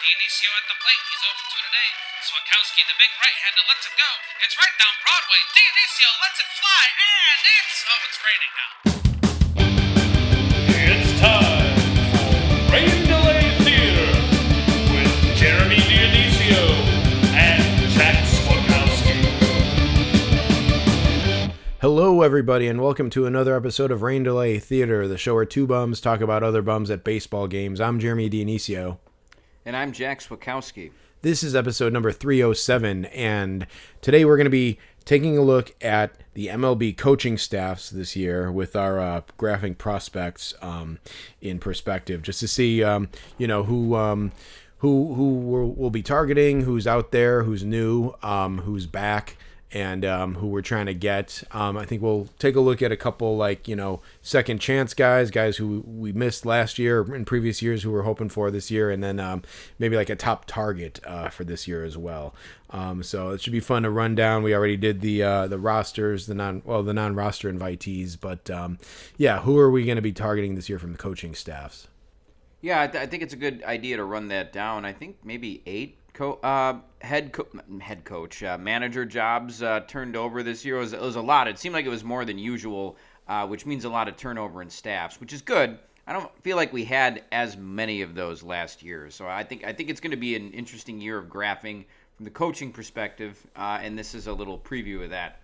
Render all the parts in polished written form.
Dionisio at the plate. He's 0 for 2 today. Swakowski, the big right-hander, lets it go. It's right down Broadway. Dionisio lets it fly, and it's raining now. It's time for Rain Delay Theater with Jeremy Dionisio and Jack Swakowski. Hello, everybody, and welcome to another episode of Rain Delay Theater, the show where two bums talk about other bums at baseball games. I'm Jeremy Dionisio. And I'm Jack Swakowski. This is episode number 307, and today we're going to be taking a look at the MLB coaching staffs this year with our graphing prospects in perspective, just to see, who we'll be targeting, who's out there, who's new, who's back, and who we're trying to get. I think we'll take a look at a couple, second chance guys who we missed last year in previous years who we're hoping for this year, and then maybe like a top target for this year as well. So it should be fun to run down. We already did the rosters, the non-roster invitees, but who are we going to be targeting this year from the coaching staffs? Yeah, I think it's a good idea to run that down. I think maybe 8 manager jobs turned over this year. It was a lot. It seemed like it was more than usual, which means a lot of turnover in staffs, which is good. I don't feel like we had as many of those last year. So I think it's going to be an interesting year of graphing from the coaching perspective, and this is a little preview of that.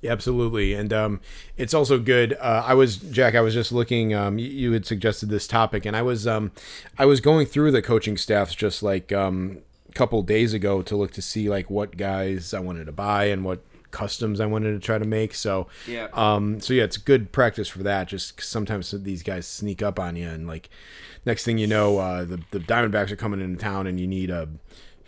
Yeah, absolutely. And it's also good. I was just looking, you had suggested this topic, and I was going through the coaching staffs just like couple days ago to look to see like what guys I wanted to buy and what customs I wanted to try to make. So it's good practice for that. Just 'cause sometimes these guys sneak up on you, and like next thing you know, the Diamondbacks are coming into town, and you need a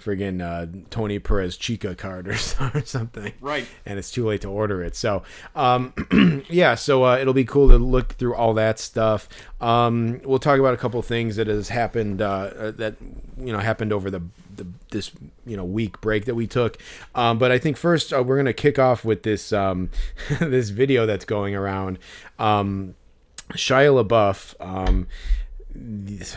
friggin' Tony Perez Chica card or something. Right. And it's too late to order it. So, it'll be cool to look through all that stuff. We'll talk about a couple things that has happened, happened over this week break that we took. But I think first we're going to kick off with this, this video that's going around. Shia LaBeouf,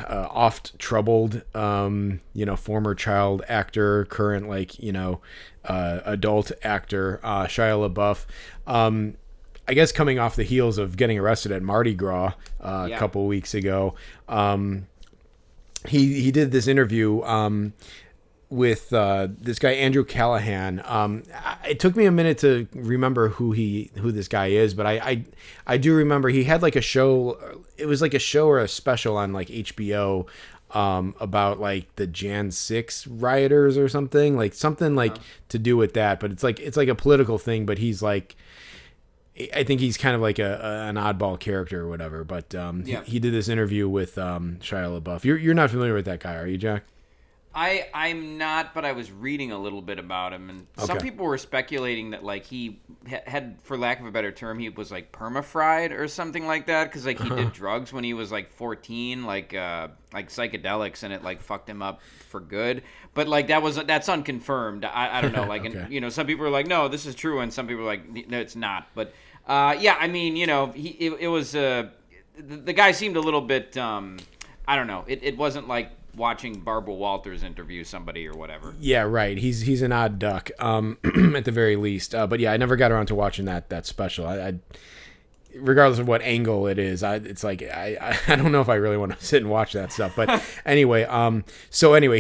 oft troubled, former child actor, current adult actor, Shia LaBeouf, I guess coming off the heels of getting arrested at Mardi Gras a couple weeks ago. He did this interview with this guy Andrew Callahan. It took me a minute to remember who this guy is, but I do remember he had like a show. It was like a show or a special on like HBO about like the Jan 6 rioters or something to do with that. But it's like a political thing. But he's like, I think he's kind of like an oddball character or whatever. But he did this interview with Shia LaBeouf. You're not familiar with that guy, are you, Jack? I'm not, but I was reading a little bit about him, and some people were speculating that like he had, for lack of a better term, he was like perma-fried or something like that, because like he did drugs when he was like 14, like psychedelics, and it like fucked him up for good. But like that's unconfirmed. I don't know. Like, okay. And some people are like, no, this is true, and some people are like, no, it's not. But it was the guy seemed a little bit. I don't know. It wasn't like watching Barbara Walters interview somebody or whatever. Yeah, right. He's an odd duck, at the very least. But yeah, I never got around to watching that special. I regardless of what angle it is, it's like I don't know if I really want to sit and watch that stuff. But anyway,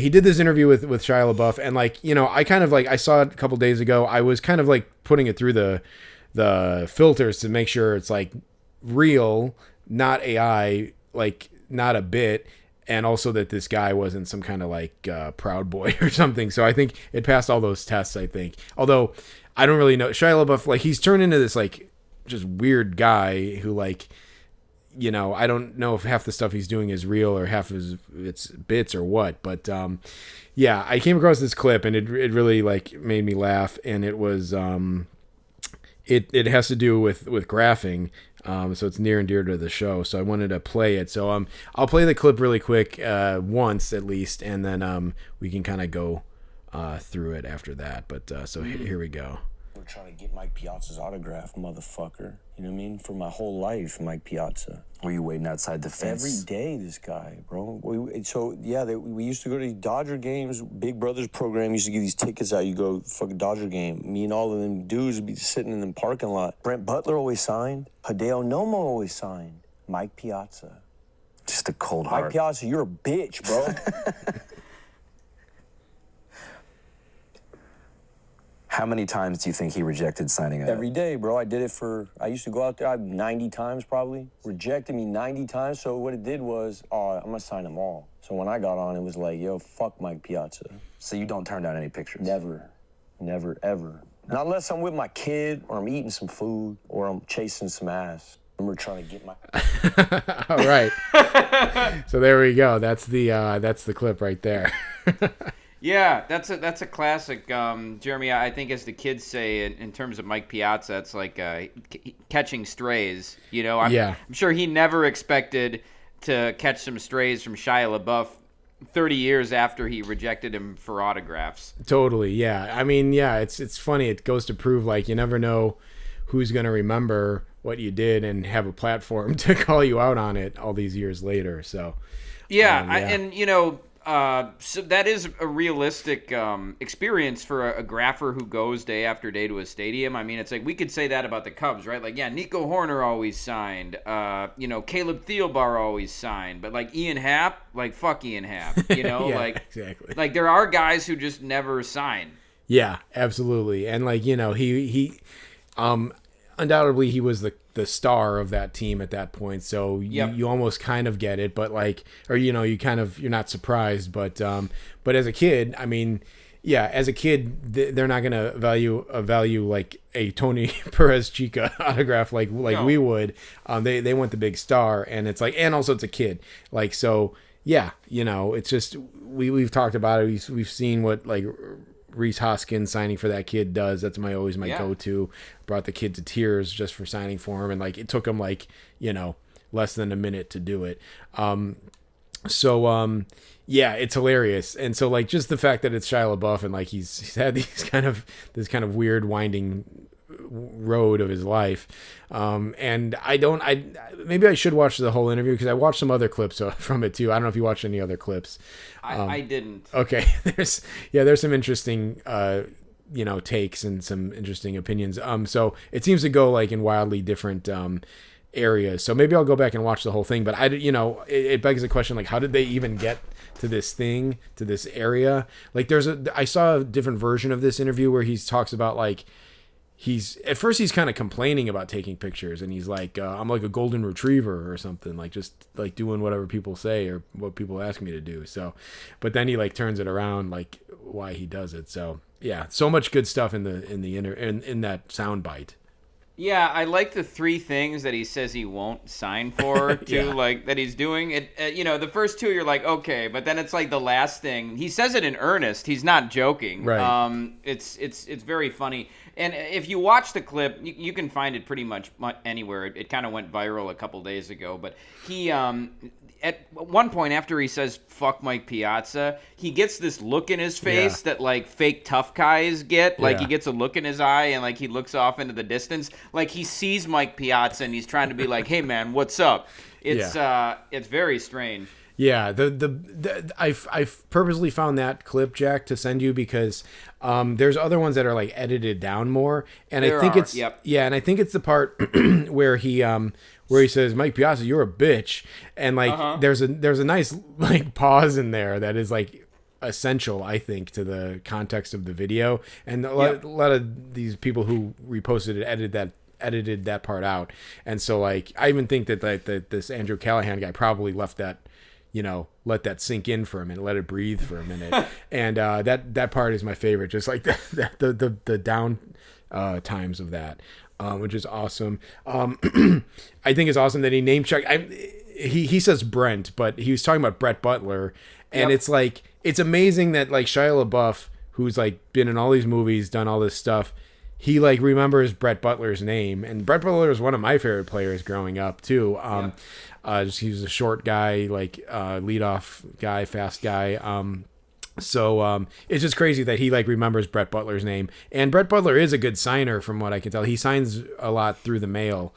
he did this interview with Shia LaBeouf, and I kind of like, I saw it a couple days ago. I was kind of like putting it through the filters to make sure it's like real, not AI, like not a bit. And also that this guy wasn't some kind of like Proud Boy or something. So I think it passed all those tests, I think. Although I don't really know. Shia LaBeouf, like he's turned into this like just weird guy who like, I don't know if half the stuff he's doing is real or half of it's bits or what. But I came across this clip and it really like made me laugh. And it was, it has to do with graphing. So it's near and dear to the show. So I wanted to play it. So I'll play the clip really quick, once at least, and then we can kind of go through it after that. But here we go. remember trying to get Mike Piazza's autograph, motherfucker. You know what I mean? For my whole life, Mike Piazza. Were you waiting outside the fence? Every day, this guy, bro. We used to go to these Dodger games. Big Brothers program used to give these tickets out. You go fucking Dodger game. Me and all of them dudes would be sitting in the parking lot. Brent Butler always signed. Hideo Nomo always signed. Mike Piazza. Just a cold heart. Mike Piazza, you're a bitch, bro. How many times do you think he rejected signing up? Every day, bro. I used to go out there 90 times probably. Rejected me 90 times. So what it did was, I'm going to sign them all. So when I got on, it was like, yo, fuck Mike Piazza. So you don't turn down any pictures? Never, ever. Not unless I'm with my kid or I'm eating some food or I'm chasing some ass. And we're trying to get my... All right. So there we go. That's the clip right there. Yeah, that's a classic. Jeremy, I think as the kids say in terms of Mike Piazza, it's like catching strays. You know, I'm sure he never expected to catch some strays from Shia LaBeouf 30 years after he rejected him for autographs. Totally, yeah. I mean, yeah, it's funny. It goes to prove, like, you never know who's going to remember what you did and have a platform to call you out on it all these years later. So, and you know, so that is a realistic experience for a grapher who goes day after day to a stadium. I mean, it's like we could say that about the Cubs, right? Like, yeah, Nico Horner always signed. You know, Caleb Thielbar always signed. But like Ian Happ, like fuck Ian Happ. You know, yeah, like exactly. Like there are guys who just never sign. Yeah, absolutely. And like, you know, he undoubtedly he was the star of that team at that point, so you almost kind of get it, but like, or you know, you're not surprised, but as a kid, I mean, yeah, as a kid, they're not gonna value like a Tony Perez Chica autograph like no. We would. They want the big star, and it's like, and also it's a kid, like, so yeah, you know, it's just we've talked about it, we've seen what like Reese Hoskins signing for that kid does. That's always my go-to. Brought the kid to tears just for signing for him, and like it took him like, you know, less than a minute to do it. Yeah, it's hilarious. And so like just the fact that it's Shia LaBeouf and like he's had this kind of weird winding road of his life. And maybe I should watch the whole interview because I watched some other clips from it too. I don't know if you watched any other clips. I didn't. Okay. There's some interesting, you know, takes and some interesting opinions. So it seems to go like in wildly different, areas. So maybe I'll go back and watch the whole thing, but it begs the question, like, how did they even get to this area? Like I saw a different version of this interview where he talks about like, he's kind of complaining about taking pictures, and he's like, I'm like a golden retriever or something, like just like doing whatever people say or what people ask me to do. So, but then he like turns it around, like why he does it. So yeah, so much good stuff in that soundbite. Yeah, I like the 3 things that he says he won't sign for, too, like, that he's doing. It. You know, the first 2, you're like, okay, but then it's like the last thing. He says it in earnest. He's not joking. Right. It's very funny. And if you watch the clip, you can find it pretty much anywhere. It kind of went viral a couple days ago. But he, at one point after he says, fuck Mike Piazza, he gets this look in his face that, like, fake tough guys get. Like, he gets a look in his eye, and, like, he looks off into the distance. Like, he sees Mike Piazza, and he's trying to be like, hey, man, what's up? It's very strange. Yeah, I've purposely found that clip, Jack, to send you because there's other ones that are like edited down more, and I think and I think it's the part where he says, Mike Piazza, you're a bitch, and like there's a nice like pause in there that is like essential, I think, to the context of the video, and a lot of these people who reposted it edited that part out, and so like I even think that this Andrew Callahan guy probably left that, you know, let that sink in for a minute, let it breathe for a minute. And that part is my favorite, just like the down times of that, which is awesome. I think it's awesome that he name checked. He says Brent, but he was talking about Brett Butler. And it's like, it's amazing that like Shia LaBeouf, who's like been in all these movies, done all this stuff, he like remembers Brett Butler's name. And Brett Butler was one of my favorite players growing up too. He was a short guy, like leadoff guy, fast guy. So it's just crazy that he like remembers Brett Butler's name, and Brett Butler is a good signer from what I can tell. He signs a lot through the mail,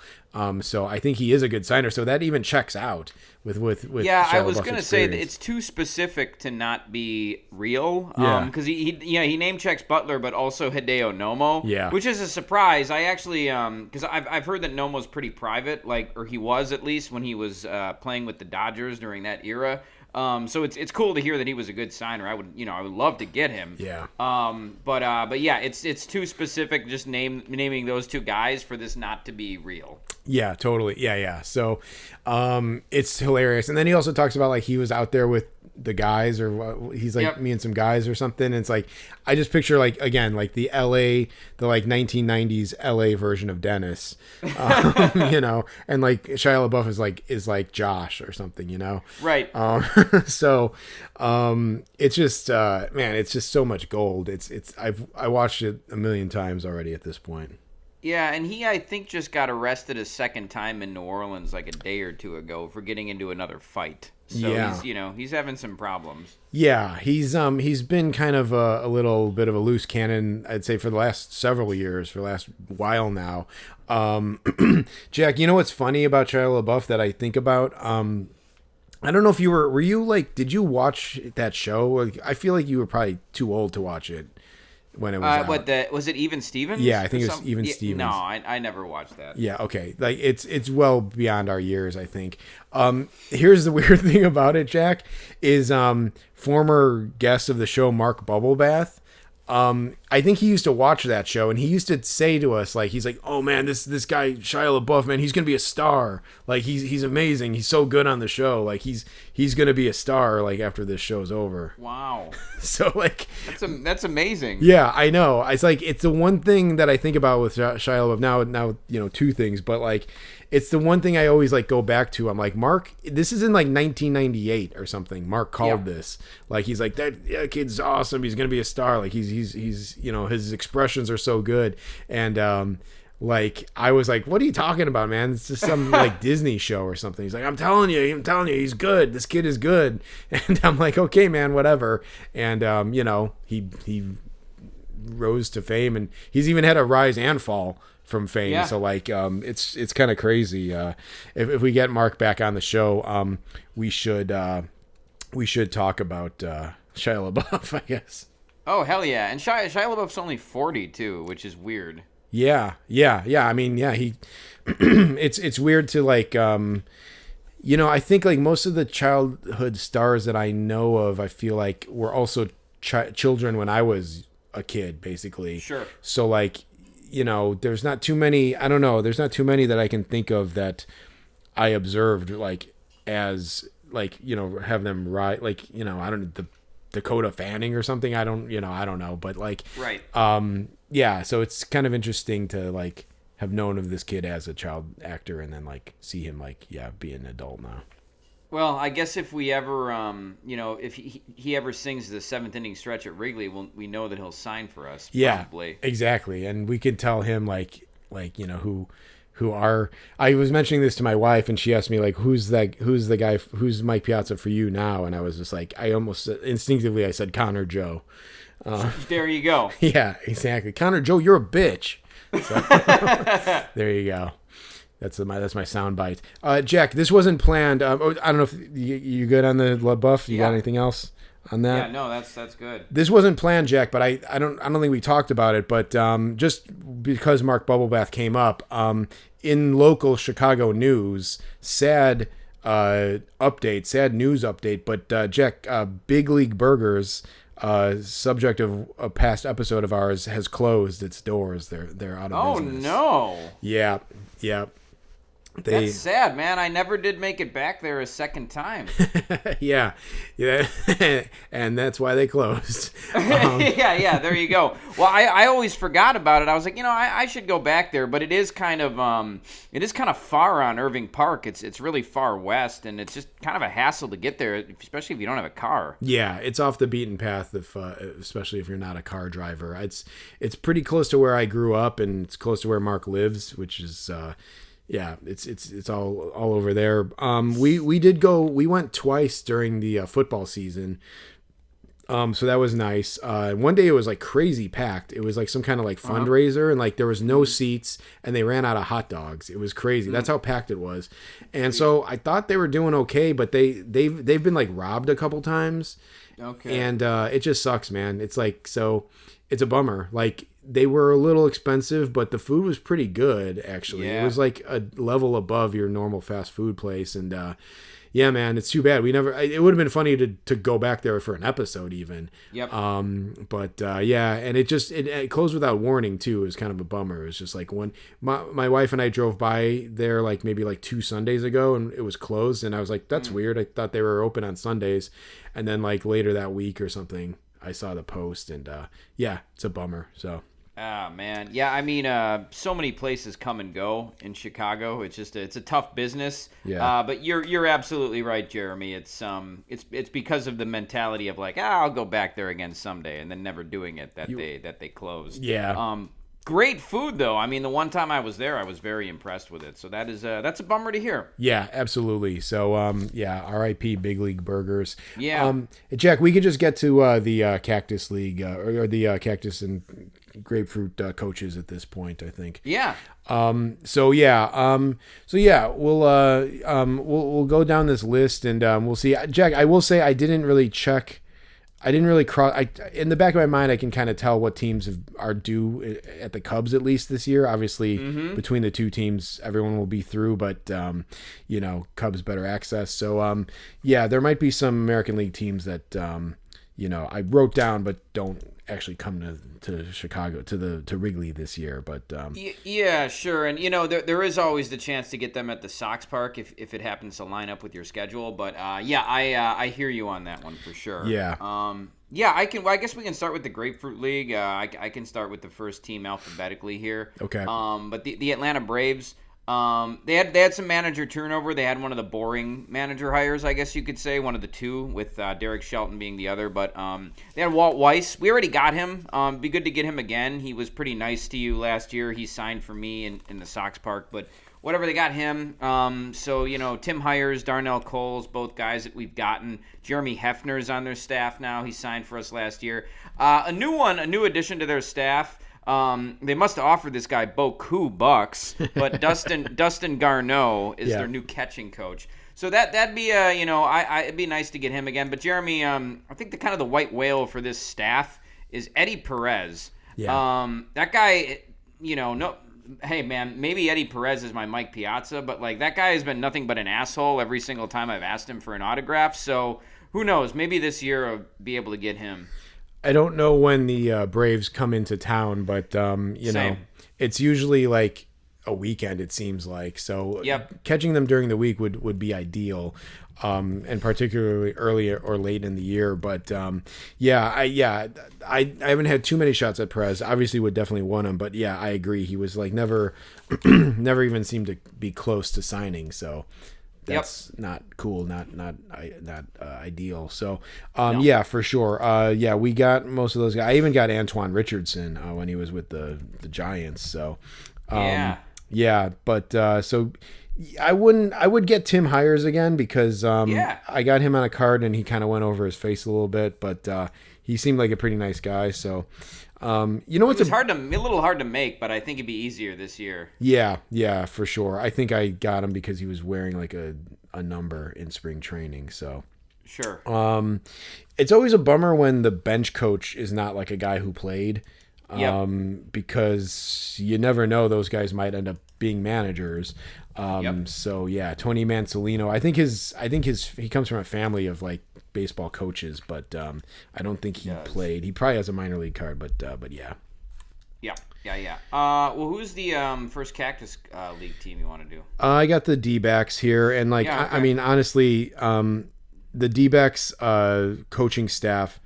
so I think he is a good signer. So that even checks out with Yeah, Shia I was LaBeouf's gonna say that experience. it's too specific to not be real. Yeah. Because he name checks Butler, but also Hideo Nomo. Yeah. Which is a surprise. I actually because I've heard that Nomo's pretty private, or he was at least when he was playing with the Dodgers during that era. So it's cool to hear that he was a good signer. I would love to get him. Yeah. But yeah, it's too specific. Just naming those two guys for this not to be real. Yeah, totally. Yeah. So, it's hilarious. And then he also talks about like he was out there with the guys, or he's like Yep. me and some guys or something. And it's like I just picture like again like the like 1990s LA version of Dennis, and like Shia LaBeouf is like Josh or something, Right. So, it's just man, it's just so much gold. I watched it a million times already at this point. Yeah, and he, I think, just got arrested a second time in New Orleans like a day or two ago for getting into another fight. So Yeah. he's having some problems. Yeah, he's been kind of a little bit of a loose cannon, I'd say, for the last several years, for the last while now. Jack, you know what's funny about Shia LaBeouf that I think about? I don't know if were you like, did you watch that show? Like, I feel like you were probably too old to watch it when it was out. Was it Even Stevens? Yeah, I think it was Even Stevens. No, I never watched that. Yeah, okay. Like it's well beyond our years, I think. Here's the weird thing about it, Jack, is former guest of the show Mark Bubblebath. I think he used to watch that show, and he used to say to us, like, he's like, "Oh man, this guy Shia LaBeouf, man, he's gonna be a star. Like he's amazing. He's so good on the show. Like he's gonna be a star. Like after this show's over." Wow, So like that's amazing. yeah, I know. It's the one thing that I think about with Shia LaBeouf now, two things, but like, it's the one thing I always like go back to. I'm like, Mark, this is in like 1998 or something. Mark called this. Like, he's like, that kid's awesome. He's going to be a star. Like he's his expressions are so good. And, like, I was like, what are you talking about, man? It's just some like Disney show or something. He's like, I'm telling you, he's good. This kid is good. And I'm like, okay, man, whatever. And, he rose to fame, and he's even had a rise and fall from fame. Yeah. So like, it's kind of crazy. If we get Mark back on the show, we should talk about Shia LaBeouf, I guess. Oh hell yeah! And Shia LaBeouf's only 40 too, which is weird. Yeah. I mean, yeah, he. it's weird to like. I think like most of the childhood stars that I know of, I feel like were also children when I was a kid, basically. Sure. So like, there's not too many. I don't know. There's not too many that I can think of that I observed like as like have them ride like I don't know, the Dakota Fanning or something. I don't know, but like Right. Yeah. So it's kind of interesting to like have known of this kid as a child actor and then like see him like be an adult now. Well, I guess if we ever, if he ever sings the seventh inning stretch at Wrigley, we know that he'll sign for us. Yeah, probably. Exactly. And we could tell him like who are. I was mentioning this to my wife, and she asked me like, who's the guy, who's Mike Piazza for you now? And I was just like, I almost instinctively I said Connor Joe. There you go. Yeah, exactly. Connor Joe, you're a bitch. So, there you go. That's my sound bite. Jack, this wasn't planned. I don't know if you good on the LaBeouf. You got anything else on that? Yeah, no, that's good. This wasn't planned, Jack, but I don't think we talked about it. But just because Mark Bubblebath came up, in local Chicago news, sad news update. But Jack, Big League Burgers, subject of a past episode of ours, has closed its doors. They're out of business. Oh no. Yeah. That's sad, man. I never did make it back there a second time. yeah, and that's why they closed. Yeah. There you go. Well, I always forgot about it. I was like, I should go back there, but it is kind of far on Irving Park. It's really far west, and it's just kind of a hassle to get there, especially if you don't have a car. Yeah, it's off the beaten path, especially if you're not a car driver. It's pretty close to where I grew up, and it's close to where Mark lives, which is. Yeah, it's all over there. We did go. We went twice during the football season, So that was nice. One day it was like crazy packed. It was like some kind of like fundraiser, and like there was no seats, and they ran out of hot dogs. It was crazy. That's how packed it was. And so I thought they were doing okay, but they've been like robbed a couple times. Okay. And it just sucks, man. It's like, so it's a bummer. Like, they were a little expensive, but the food was pretty good, actually. Yeah. It was like a level above your normal fast food place. And yeah, man, it's too bad. It would have been funny to go back there for an episode even. Yep. But yeah, and it closed without warning too. It was kind of a bummer. It was just like when my wife and I drove by there like maybe like 2 Sundays ago, and it was closed, and I was like, that's weird. I thought they were open on Sundays. And then like later that week or something, I saw the post, and yeah, it's a bummer. So. Ah, man. Yeah, I mean, so many places come and go in Chicago. It's just it's a tough business. Yeah. But you're absolutely right, Jeremy. It's because of the mentality of like, I'll go back there again someday, and then never doing it that they closed. Yeah. Great food though. I mean, the one time I was there, I was very impressed with it. So that's a bummer to hear. Yeah, absolutely. So yeah, R.I.P. Big League Burgers. Yeah. Jack, we could just get to the Cactus League or the Cactus and Grapefruit coaches at this point, I think. Yeah. So yeah, we'll go down this list, and we'll see. Jack, I will say I didn't really cross. In the back of my mind, I can kind of tell what teams are due at the Cubs, at least this year. Obviously, between the two teams, everyone will be through, but Cubs better access. So yeah, there might be some American League teams that I wrote down but don't actually come to Chicago to Wrigley this year. But yeah, sure. And there is always the chance to get them at the Sox Park if it happens to line up with your schedule. But yeah, I hear you on that one for sure. Yeah. Yeah, I guess we can start with the Grapefruit League. I can start with the first team alphabetically here. Okay. But the Atlanta Braves, they had some manager turnover. They had one of the boring manager hires, I guess you could say, one of the two, with Derek Shelton being the other. But they had Walt Weiss. We already got him. Be good to get him again. He was pretty nice to you last year. He signed for me in the Sox Park, but whatever, they got him. So Tim Hires, Darnell Coles, both guys that we've gotten. Jeremy Hefner's on their staff now. He signed for us last year. A new addition to their staff. They must have offered this guy beaucoup bucks, but Dustin Garneau is their new catching coach. So that'd be it'd be nice to get him again. But Jeremy, I think the white whale for this staff is Eddie Perez. Yeah. That guy, no. Hey man, maybe Eddie Perez is my Mike Piazza, but like that guy has been nothing but an asshole every single time I've asked him for an autograph. So who knows? Maybe this year I'll be able to get him. I don't know when the Braves come into town, but it's usually like a weekend, it seems like. So catching them during the week would be ideal, and particularly early or late in the year. But I haven't had too many shots at Perez. Obviously, would definitely want him, but yeah, I agree. He was like never even seemed to be close to signing. So. That's not cool, not ideal. So, No. Yeah, for sure. Yeah, we got most of those guys. I even got Antoine Richardson when he was with the Giants. So, yeah. But so I would get Tim Hires again because I got him on a card and he kind of went over his face a little bit, but he seemed like a pretty nice guy. So. It was a little hard to make, but I think it'd be easier this year. Yeah, for sure. I think I got him because he was wearing like a number in spring training. So sure. It's always a bummer when the bench coach is not like a guy who played. Because you never know, those guys might end up being managers. So yeah, Tony Mansolino. I think he comes from a family of like baseball coaches, but I don't think he played. He probably has a minor league card, but yeah. Yeah. Well, who's the first Cactus League team you want to do? I got the D-backs here, and like I mean, honestly, the D-backs coaching staff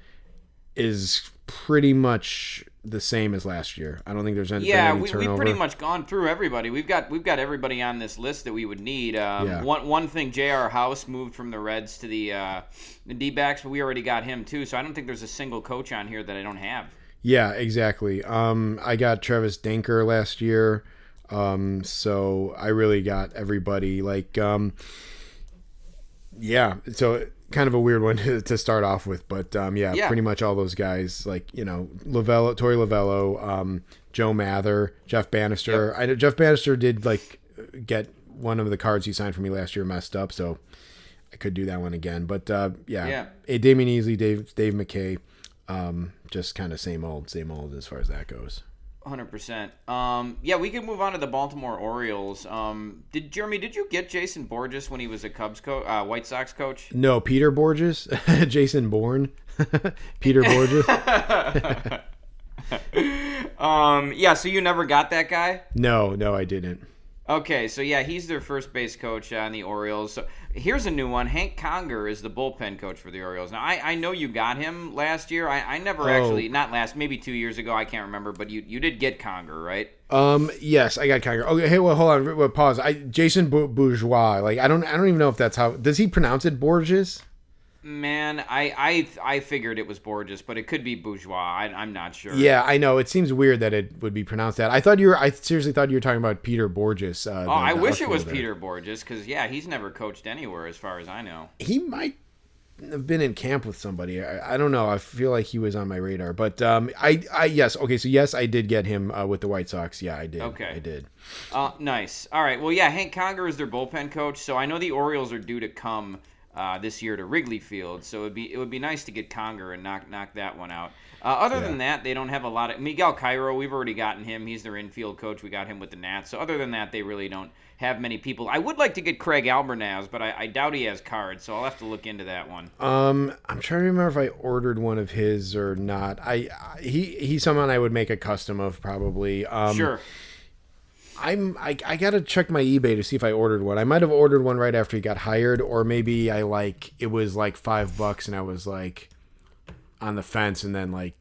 is pretty much the same as last year. I don't think there's any turnover. We've pretty much gone through everybody. We've got everybody on this list that we would need. One thing, J.R. House moved from the Reds to the D-backs, but we already got him too. So I don't think there's a single coach on here that I don't have. Yeah, exactly. I got Travis Denker last year, so I really got everybody. Like, yeah. So kind of a weird one to start off with, but yeah, pretty much all those guys, like, you know, Torey Lovello, Joe Mather, Jeff Bannister. Yep. I know Jeff Bannister did like get one of the cards he signed for me last year messed up, so I could do that one again. But Damian Easley, Dave McKay, just kind of same old as far as that goes. 100%. Yeah, we could move on to the Baltimore Orioles. Did you get Jason Borges when he was a White Sox coach? No, Peter Borges, Jason Bourne, Peter Borges. Yeah, so you never got that guy? No, I didn't. Okay, so yeah, he's their first base coach on the Orioles. So here's a new one. Hank Conger is the bullpen coach for the Orioles. Now, I know you got him last year. I never actually, not last, maybe 2 years ago, I can't remember, but you did get Conger, right? Yes, I got Conger. Okay, hey, well, hold on, pause. Jason Bourgeois, like, I don't even know if that's how, does he pronounce it Borges? Man, I figured it was Borges, but it could be Bourgeois. I'm not sure. Yeah, I know. It seems weird that it would be pronounced that. I seriously thought you were talking about Peter Borges. I wish it was Peter Borges, because, yeah, he's never coached anywhere as far as I know. He might have been in camp with somebody. I don't know. I feel like he was on my radar. But yes. Okay, so yes, I did get him with the White Sox. Yeah, I did. Okay. I did. Nice. All right. Well, yeah, Hank Conger is their bullpen coach, so I know the Orioles are due to come this year to Wrigley Field, so it would be nice to get Conger and knock that one out. Other than that, they don't have a lot of Miguel Cairo. We've already gotten him. He's their infield coach. We got him with the Nats. So other than that, they really don't have many people. I would like to get Craig Albernaz, but I doubt he has cards, so I'll have to look into that one. I'm trying to remember if I ordered one of his or not. He's someone I would make a custom of probably. Sure. I gotta check my eBay to see if I ordered one. I might have ordered one right after he got hired, or maybe it was like $5 and I was like on the fence, and then like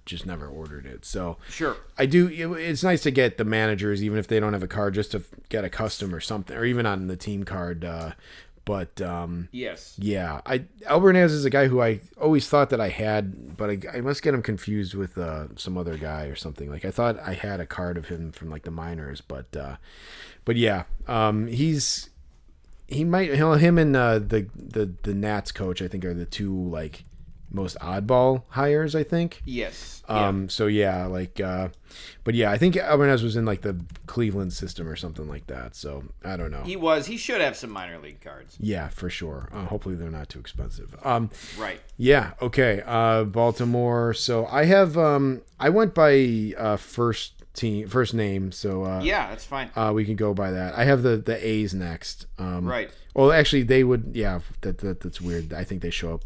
just never ordered it. So sure, I do. It's nice to get the managers, even if they don't have a card, just to get a custom or something, or even on the team card. But yes, yeah, Albernaz is a guy who I always thought that I had, but I must get him confused with some other guy or something. Like I thought I had a card of him from like the minors, but yeah, him and the Nats coach, I think, are the two like most oddball hires, I think. Yes. So yeah, like, but yeah, I think Albernaz was in like the Cleveland system or something like that. So I don't know. He should have some minor league cards. Yeah, for sure. Hopefully they're not too expensive. Right. Yeah. Okay. Baltimore. So I have, I went by, first name. So, yeah, that's fine. We can go by that. I have the A's next. Right. Well, actually they would, yeah, that's weird. I think they show up,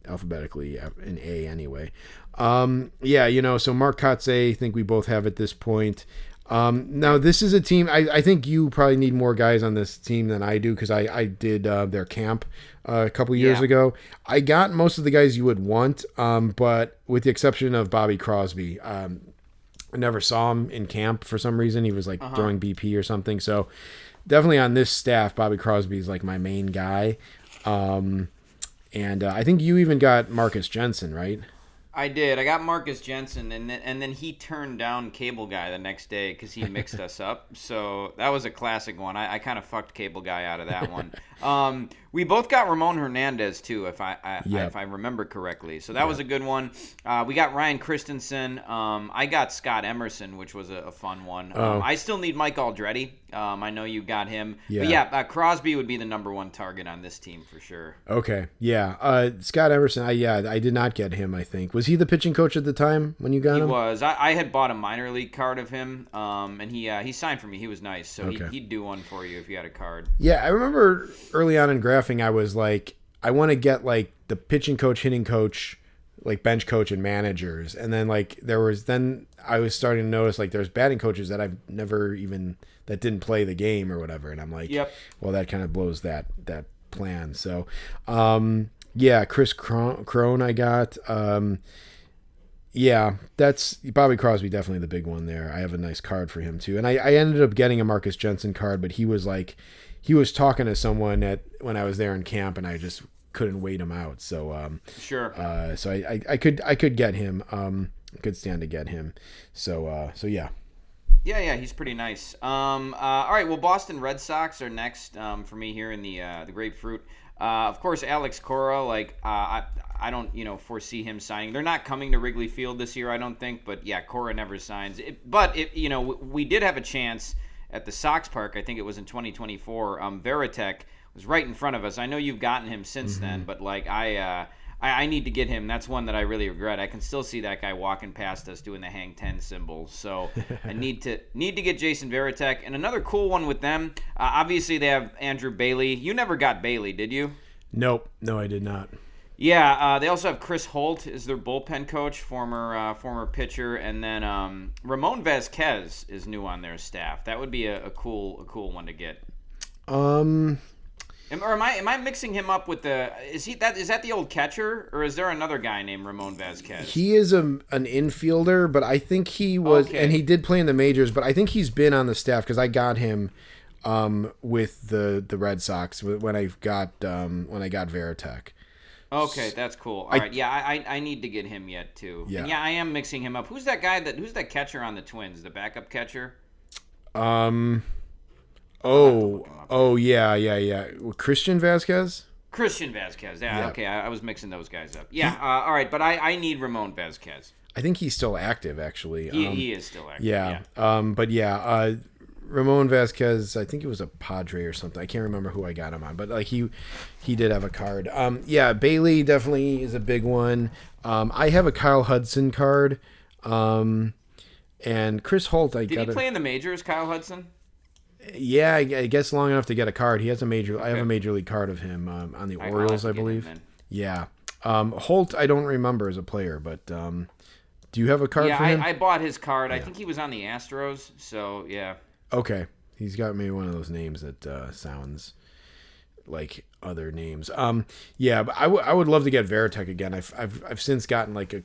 alphabetically in A anyway. Yeah, so Mark Kotze, I think we both have at this point. Now this is a team, I think you probably need more guys on this team than I do, because I did their camp a couple years ago. I got most of the guys you would want, but with the exception of Bobby Crosby. I never saw him in camp for some reason. He was like throwing BP or something. So definitely on this staff, Bobby Crosby is like my main guy. And I think you even got Marcus Jensen, right? I did. I got Marcus Jensen, and then he turned down Cable Guy the next day because he mixed us up. So that was a classic one. I kind of fucked Cable Guy out of that one. We both got Ramon Hernandez too, if I remember correctly. So that was a good one. We got Ryan Christensen. I got Scott Emerson, which was a fun one. I still need Mike Aldretti. I know you got him. Yeah. But yeah, Crosby would be the number one target on this team for sure. Okay. Yeah. Scott Emerson. I did not get him, I think. Was he the pitching coach at the time when you got him? He was. I had bought a minor league card of him, and he signed for me. He was nice. So he'd do one for you if you had a card. Yeah, I remember early on in graphing, I was like, I want to get like the pitching coach, hitting coach, like bench coach and managers. And then like then I was starting to notice like there's batting coaches that I've never even, that didn't play the game or whatever. And I'm like, well, that kind of blows that plan. So, yeah, Chris Crone I got. Yeah, that's Bobby Crosby, definitely the big one there. I have a nice card for him too. And I ended up getting a Marcus Jensen card, but he was talking to someone when I was there in camp, and I just couldn't wait him out. So sure. So I could get him. I could stand to get him. So yeah. Yeah, he's pretty nice. All right, well, Boston Red Sox are next for me here in the Grapefruit. Of course, Alex Cora, I don't, foresee him signing. They're not coming to Wrigley Field this year, I don't think. But yeah, Cora never signs. We did have a chance at the Sox Park. I think it was in 2024. Veritek was right in front of us. I know you've gotten him since then, but I need to get him. That's one that I really regret. I can still see that guy walking past us doing the hang 10 symbol. So I need to get Jason Veritek. And another cool one with them, obviously they have Andrew Bailey. You never got Bailey, did you? Nope. No, I did not. Yeah, they also have Chris Holt as their bullpen coach, former pitcher, and then Ramon Vasquez is new on their staff. That would be a cool one to get. Or am I mixing him up with is that the old catcher, or is there another guy named Ramon Vasquez? He is an infielder, but I think he was, and he did play in the majors, but I think he's been on the staff because I got him with the Red Sox when I got Veritek. Okay, that's cool. All right, yeah, I need to get him yet too. Yeah, and yeah, I am mixing him up. Who's that guy who's that catcher on the Twins? The backup catcher? Oh, yeah. Christian Vasquez? Christian Vasquez. Yeah. Okay, I was mixing those guys up. Yeah, all right, but I need Ramon Vasquez. I think he's still active, actually. He is still active. Yeah. Ramon Vasquez, I think he was a Padre or something. I can't remember who I got him on, but he did have a card. Bailey definitely is a big one. I have a Kyle Hudson card. And Chris Holt, Did he play in the majors, Kyle Hudson? Yeah, I guess long enough to get a card. He has I have a major league card of him on the Orioles, I believe. Yeah. Holt, I don't remember as a player, but do you have a card for him? Yeah, I bought his card. Yeah. I think he was on the Astros, so yeah. Okay. He's got maybe one of those names that sounds like other names. But I would love to get Veritek again. I've since gotten like a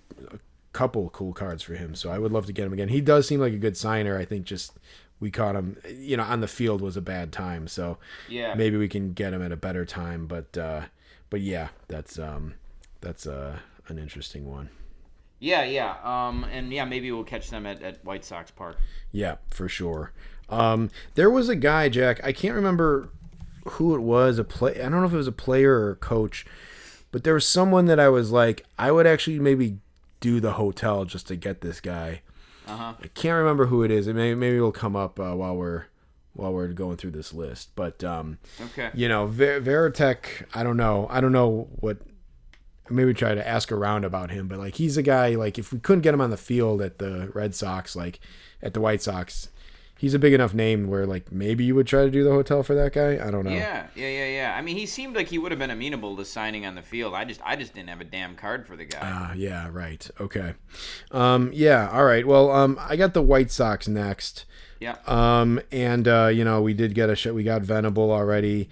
couple cool cards for him, so I would love to get him again. He does seem like a good signer. I think just we caught him, on the field was a bad time, so maybe we can get him at a better time. But yeah, that's an interesting one. Yeah. Maybe we'll catch them at White Sox Park. Yeah, for sure. There was a guy, Jack. I can't remember who it was. I don't know if it was a player or a coach, but there was someone that I was like, I would actually maybe do the hotel just to get this guy. I can't remember who it is. Maybe it'll come up while we're going through this list. But Veritek, I don't know what. Maybe try to ask around about him, but he's a guy. If we couldn't get him on the field at the Red Sox, at the White Sox, he's a big enough name where maybe you would try to do the hotel for that guy. I don't know. Yeah. I mean, he seemed like he would have been amenable to signing on the field. I just didn't have a damn card for the guy. Yeah, right. Okay. All right. Well, I got the White Sox next. Yeah. We did get a shot. We got Venable already.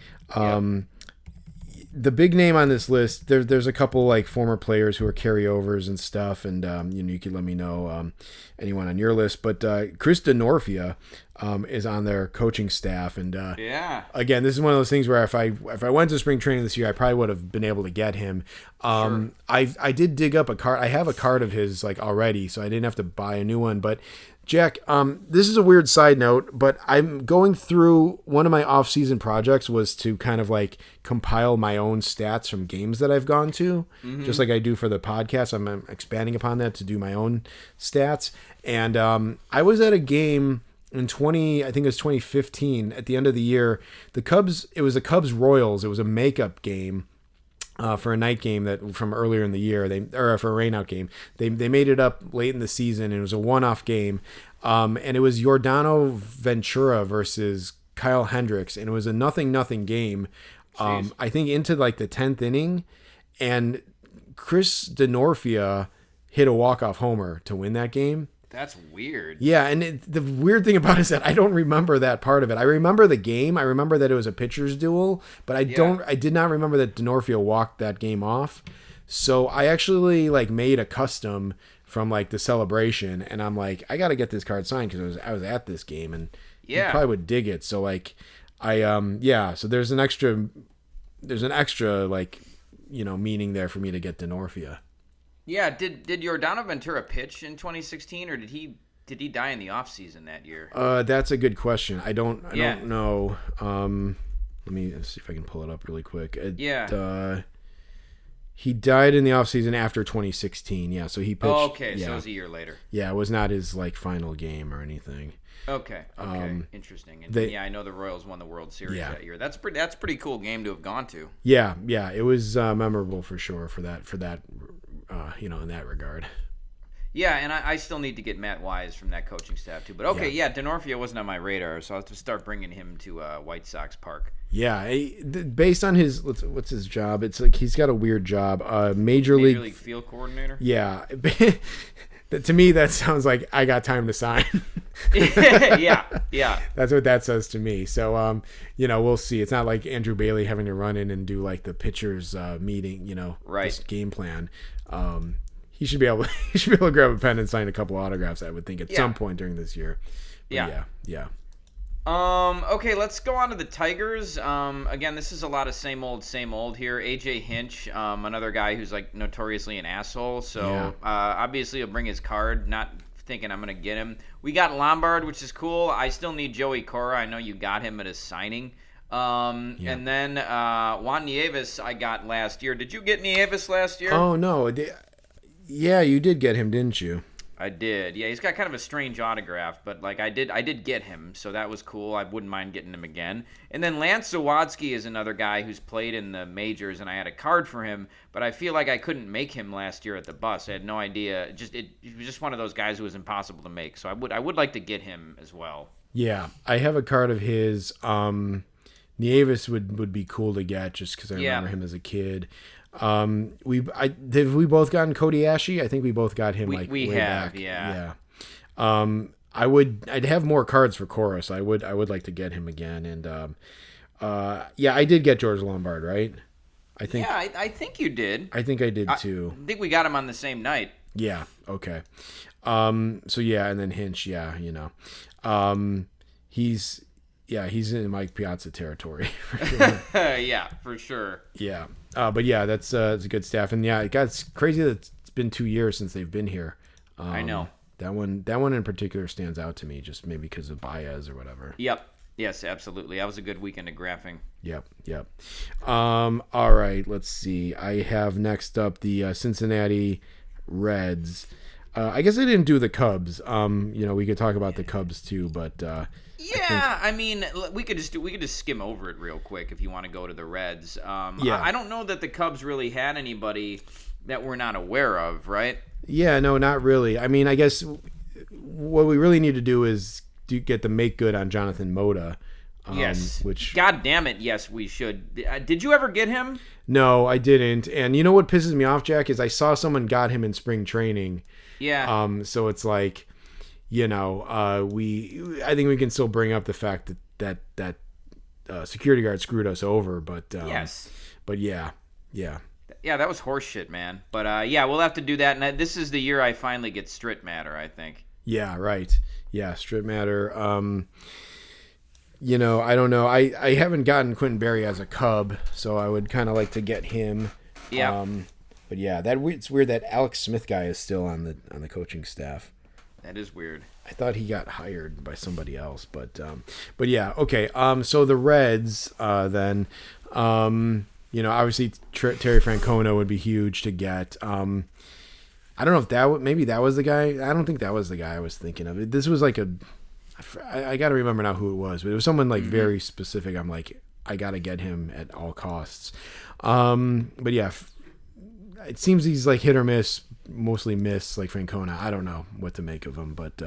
The big name on this list, there's a couple former players who are carryovers and stuff, and you can let me know anyone on your list. But Chris DeNorfia is on their coaching staff, and again, this is one of those things where if I went to spring training this year, I probably would have been able to get him. Sure. I did dig up a card. I have a card of his already, so I didn't have to buy a new one, but. Jack, this is a weird side note, but I'm going through one of my off-season projects was to kind of compile my own stats from games that I've gone to, just like I do for the podcast. I'm expanding upon that to do my own stats. And I was at a game in I think it was 2015 at the end of the year. It was the Cubs Royals. It was a makeup game. For a night game that from earlier in the year, for a rainout game, they made it up late in the season, and it was a one-off game, and it was Yordano Ventura versus Kyle Hendricks, and it was a 0-0 game. I think into the 10th inning, and Chris DeNorfia hit a walk-off homer to win that game. That's weird. Yeah, and the weird thing about it is that I don't remember that part of it. I remember the game. I remember that it was a pitcher's duel, but I did not remember that DeNorfia walked that game off. So I actually like made a custom from like the celebration, and I'm like, I got to get this card signed because I was at this game, and you probably would dig it. So like so there's an extra like, you know, meaning there for me to get DeNorfia. Yeah, did Yordano Ventura pitch in 2016, or did he die in the offseason that year? That's a good question. I don't know. Let's see if I can pull it up really quick. Yeah. He died in the offseason after 2016. Yeah, so he pitched. Oh, okay. Yeah. So it was a year later. Yeah, it was not his like final game or anything. Okay. Interesting. And I know the Royals won the World Series that year. That's pretty cool game to have gone to. Yeah, it was memorable for sure for that in that regard. Yeah, and I still need to get Matt Wise from that coaching staff too. But okay, D'Onofrio wasn't on my radar, so I'll have to start bringing him to White Sox Park. Yeah, based on his what's his job? It's like he's got a weird job. Major League Field Coordinator. Yeah, to me that sounds like I got time to sign. yeah. That's what that says to me. So we'll see. It's not like Andrew Bailey having to run in and do like the pitchers meeting. Right. This game plan. He should be able to grab a pen and sign a couple autographs, I would think, at some point during this year. But yeah. Okay, let's go on to the Tigers. Again, this is a lot of same old here. AJ Hinch, another guy who's like notoriously an asshole. So obviously he'll bring his card, not thinking I'm going to get him. We got Lombard, which is cool. I still need Joey Cora. I know you got him at a signing. And then Juan Nieves I got last year. Did you get Nieves last year? Oh, no. Yeah, you did get him, didn't you? I did. Yeah, he's got kind of a strange autograph, but like I did get him, so that was cool. I wouldn't mind getting him again. And then Lance Zawadski is another guy who's played in the majors, and I had a card for him, but I feel like I couldn't make him last year at the bus. I had no idea. He was just one of those guys who was impossible to make. So I would like to get him as well. Yeah, I have a card of his. Nieves would be cool to get just because I remember him as a kid. Have we both gotten Cody Ashe? I think we both got him we way have, back. yeah. I'd have more cards for Cora, so I would like to get him again. And I did get George Lombard, right? I think you did. I think I did too. I think we got him on the same night. Yeah. Okay. And then Hinch. Yeah. He's in Mike Piazza territory. For sure. Yeah, for sure. Yeah. But yeah, that's it's a good staff. And yeah, it's crazy that it's been 2 years since they've been here. I know. That one in particular stands out to me, just maybe because of Baez or whatever. Yep. Yes, absolutely. That was a good weekend of graphing. Yep. All right, let's see. I have next up the Cincinnati Reds. I guess I didn't do the Cubs. We could talk about the Cubs too, but I mean, we could just skim over it real quick if you want to go to the Reds. I don't know that the Cubs really had anybody that we're not aware of, right? Yeah, no, not really. I mean, I guess what we really need to do is get the make good on Jonathan Moda. Yes. Which, God damn it, yes, we should. Did you ever get him? No, I didn't. And you know what pisses me off, Jack, is I saw someone got him in spring training. Yeah. So it's like, I think we can still bring up the fact that security guard screwed us over, but yes. But yeah. Yeah, that was horseshit, man. But we'll have to do that. And this is the year I finally get Strit Matter, I think. Yeah, right. Yeah, Strit Matter. I don't know. I haven't gotten Quentin Berry as a Cub, so I would kind of like to get him. Yeah. But yeah, it's weird that Alex Smith guy is still on the coaching staff. That is weird. I thought he got hired by somebody else, but yeah, okay. So the Reds, then, obviously Terry Francona would be huge to get. I don't know if maybe that was the guy. I don't think that was the guy I was thinking of. This was like I got to remember now who it was, but it was someone like very specific. I'm like, I got to get him at all costs. But yeah, it seems he's like hit or miss. Mostly miss, like Francona. I don't know what to make of him, but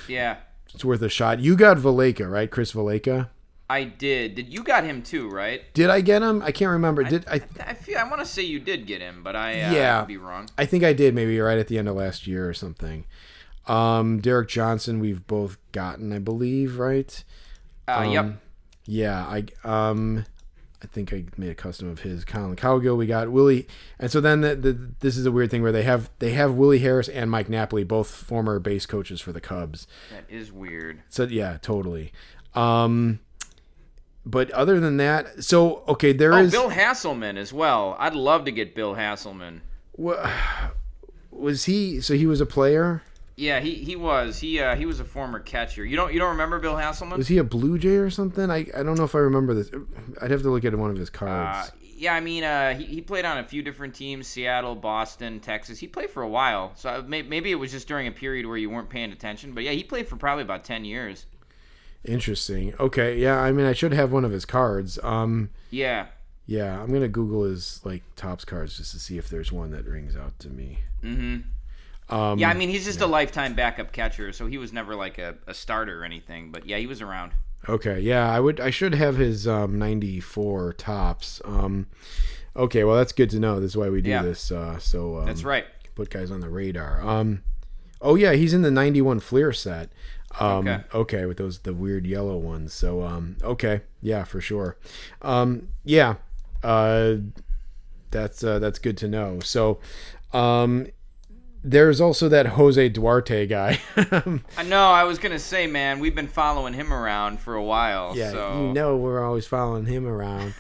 it's worth a shot. You got Valleca, right? Chris Valleca? I did. You got him too, right? Did I get him? I can't remember. I want to say you did get him, but I could be wrong. I think I did, maybe right at the end of last year or something. Derek Johnson, we've both gotten, I believe, right? Yep. Yeah, I think I made a custom of his. Colin Cowgill, we got Willie, and so then this is a weird thing where they have Willie Harris and Mike Napoli, both former base coaches for the Cubs. That is weird. So yeah, totally. But other than that, so okay, there is Bill Hasselman as well. I'd love to get Bill Hasselman. Was he? So he was a player. Yeah, he was a former catcher. You don't remember Bill Hasselman? Was he a Blue Jay or something? I don't know if I remember this. I'd have to look at one of his cards. Yeah, I mean, he played on a few different teams: Seattle, Boston, Texas. He played for a while, so maybe it was just during a period where you weren't paying attention. But yeah, he played for probably about 10 years. Interesting. Okay, yeah. I mean, I should have one of his cards. Yeah. Yeah, I'm gonna Google his Topps cards just to see if there's one that rings out to me. Mm-hmm. Yeah, I mean, he's just a lifetime backup catcher, so he was never like a starter or anything. But yeah, he was around. Okay, yeah, I should have his 94 Topps. Okay, well that's good to know. This is why we do this. So that's right. Put guys on the radar. Oh yeah, he's in the 91 Fleer set. Okay, with the weird yellow ones. So okay, yeah, for sure. Yeah, that's good to know. So there's also that Jose Duarte guy. I know. I was gonna say, man, we've been following him around for a while. Yeah, so. We're always following him around.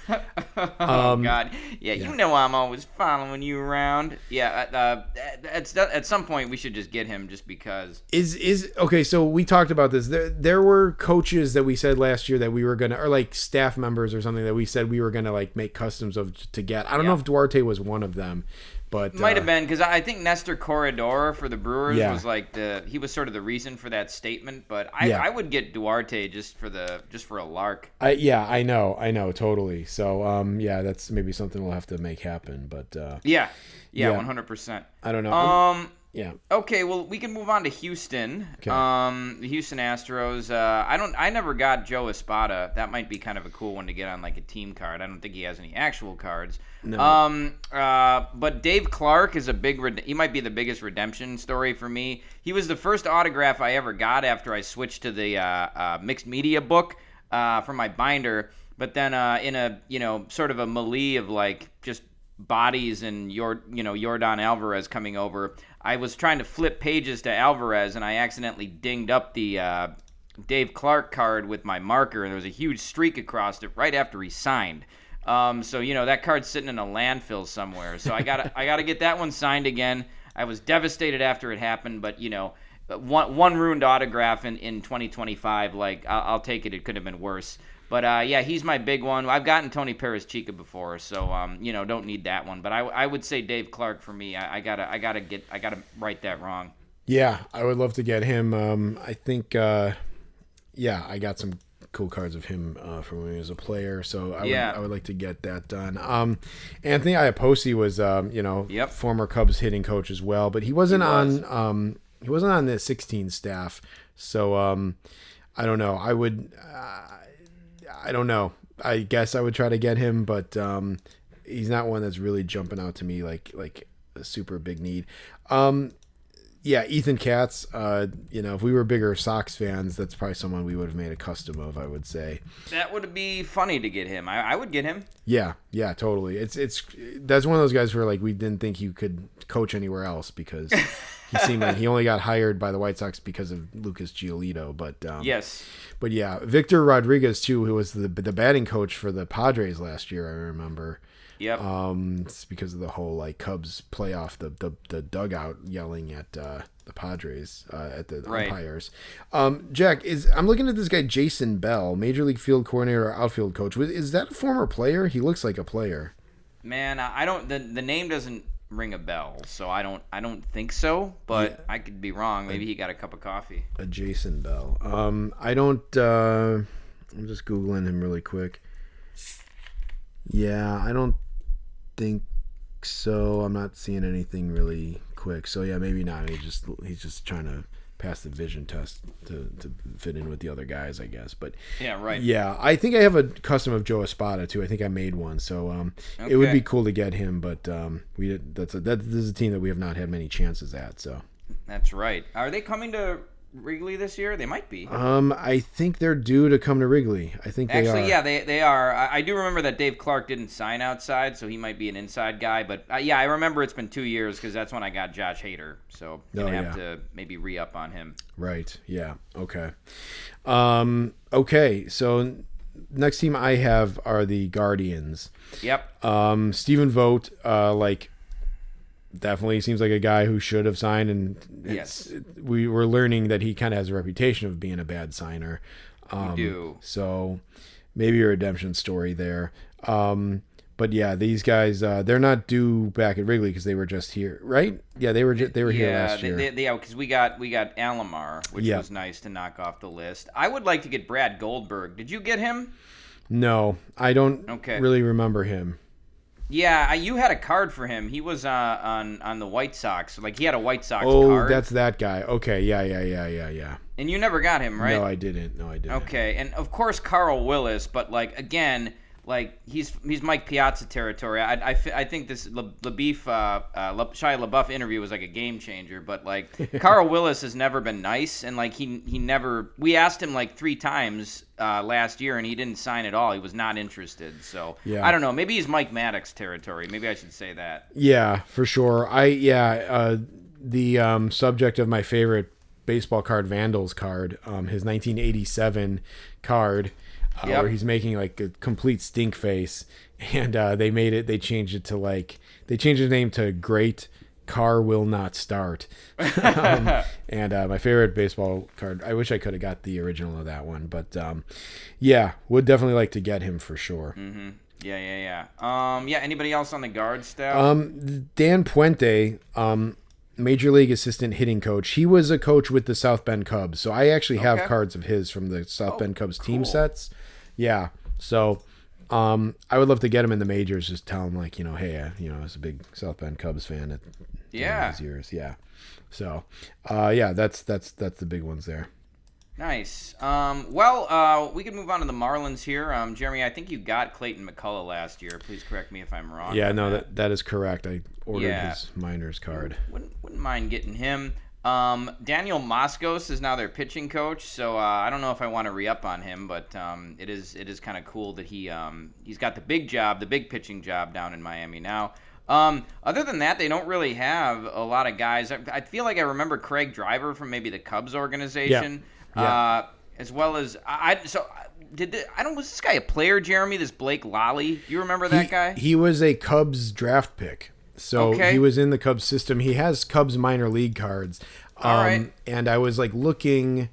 Oh God, yeah, you know I'm always following you around. Yeah, at some point we should just get him, just because. Is okay. So we talked about this. There were coaches that we said last year that we were gonna, or like staff members or something that we said we were gonna like make customs of to get. I don't know if Duarte was one of them. But might have been, because I think Nestor Corredor for the Brewers was like he was sort of the reason for that statement. But I would get Duarte just for a lark. I know totally. So that's maybe something we'll have to make happen. But 100%. I don't know. Yeah. Okay, well, we can move on to Houston. Okay. The Houston Astros. I never got Joe Espada. That might be kind of a cool one to get on like a team card. I don't think he has any actual cards. No. But Dave Clark is he might be the biggest redemption story for me. He was the first autograph I ever got after I switched to the mixed media book for my binder. But then in a sort of a melee of like just bodies and Yordan Alvarez coming over, I was trying to flip pages to Alvarez, and I accidentally dinged up the Dave Clark card with my marker, and there was a huge streak across it right after he signed. So that card's sitting in a landfill somewhere. So I gotta get that one signed again. I was devastated after it happened, but one ruined autograph in 2025. Like I'll take it. It could have been worse. But he's my big one. I've gotten Tony Perez-Chica before, so don't need that one. But I would say Dave Clark for me. I gotta right that wrong. Yeah, I would love to get him. I think I got some cool cards of him from when he was a player, so I would like to get that done. Anthony Iapoce was former Cubs hitting coach as well, but he wasn't on the 16 staff, so I don't know. I don't know. I guess I would try to get him, but he's not one that's really jumping out to me like a super big need. Ethan Katz, if we were bigger Sox fans, that's probably someone we would have made a custom of, I would say. That would be funny to get him. I would get him. Yeah, totally. That's one of those guys where like we didn't think you could coach anywhere else because he seemed like he only got hired by the White Sox because of Lucas Giolito, but yes. But yeah, Victor Rodriguez too, who was the batting coach for the Padres last year, I remember. Yep. It's because of the whole like Cubs playoff, the dugout yelling at the Padres at the umpires. Jack, I'm looking at this guy Jason Bell, Major League Field Coordinator, outfield coach. Is that a former player? He looks like a player. Man, I don't. The name doesn't ring a bell, so I don't think so. But I could be wrong. Maybe he got a cup of coffee. A Jason Bell. I don't. I'm just googling him really quick. Yeah, I don't think so. I'm not seeing anything really quick. So yeah, maybe not. He's just trying to pass the vision test to fit in with the other guys, I guess. But yeah, right. Yeah, I think I have a custom of Joe Espada too. I think I made one, so it would be cool to get him. But this is a team that we have not had many chances at. So that's right. Are they coming to Wrigley this year? They might be. I think they're due to come to Wrigley. I think they are. Yeah, they are. I do remember that Dave Clark didn't sign outside, so he might be an inside guy. But I remember it's been 2 years because that's when I got Josh Hader. So gonna have to maybe re-up on him. Right. Yeah. Okay. Okay. So next team I have are the Guardians. Yep. Stephen Vogt, definitely seems like a guy who should have signed, and Yes. we were learning that he kind of has a reputation of being a bad signer. You do. So maybe a redemption story there. But yeah, these guys, they're not due back at Wrigley because they were just here, right? Yeah, they were here last year. Yeah, because we got Alomar, which was nice to knock off the list. I would like to get Brad Goldberg. Did you get him? No, I don't really remember him. Yeah, you had a card for him. He was on the White Sox. Like, he had a White Sox card. Oh, that's that guy. Okay, yeah. And you never got him, right? No, I didn't. Okay, and of course Carl Willis, but like again, like he's Mike Piazza territory. I think this LaBeouf, Shia LaBeouf interview was like a game changer. But like Carl Willis has never been nice, and like he never. We asked him like 3 times last year, and he didn't sign at all. He was not interested. So yeah. I don't know. Maybe he's Mike Maddox territory. Maybe I should say that. Yeah, for sure. The subject of my favorite baseball card, Vandals card, his 1987 card. Where he's making like a complete stink face, and they changed his name to Great Car Will Not Start. And my favorite baseball card, I wish I could have got the original of that one, but yeah, would definitely like to get him for sure. Mm-hmm. Yeah. Anybody else on the guard staff? Dan Puente, Major League assistant hitting coach. He was a coach with the South Bend Cubs, so I actually have cards of his from the South Bend Cubs team sets. Yeah, so I would love to get him in the majors. Just tell him like, hey, I was a big South Bend Cubs fan at those years. Yeah, so that's the big ones there. Nice. We can move on to the Marlins here. Jeremy, I think you got Clayton McCullough last year. Please correct me if I'm wrong. Yeah, no, that is correct. I ordered his minors card. Wouldn't mind getting him. Daniel Moscos is now their pitching coach, so I don't know if I want to re-up on him, but it is kind of cool that he's got the big pitching job down in Miami now. Other than that, they don't really have a lot of guys. I feel like I remember Craig Driver from maybe the Cubs organization. Yeah. As well as was this guy a player, Jeremy? This Blake Lally? You remember that guy? He was a Cubs draft pick. So he was in the Cubs system. He has Cubs minor league cards. All right. And I was like looking,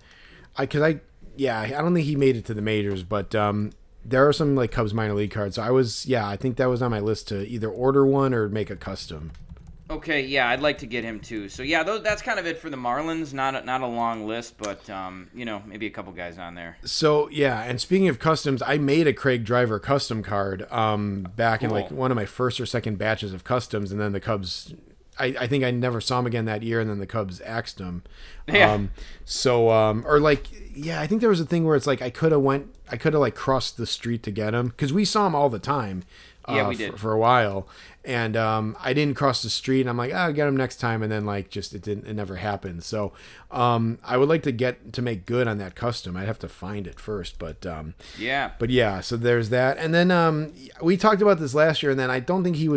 I don't think he made it to the majors, but there are some like Cubs minor league cards. So I think that was on my list to either order one or make a custom. Okay, yeah, I'd like to get him too. So yeah, that's kind of it for the Marlins. Not a long list, but maybe a couple guys on there. So yeah, and speaking of customs, I made a Craig Driver custom card back in like one of my first or second batches of customs, and then the Cubs. I think I never saw him again that year, and then the Cubs axed him. Yeah. I think there was a thing where it's like I could have like crossed the street to get him because we saw him all the time. Yeah, we did for a while, and I didn't cross the street. And I'm like, I'll get him next time, and then like it never happened. So I would like to make good on that custom. I'd have to find it first, but yeah. So there's that, and then we talked about this last year, and then I don't think he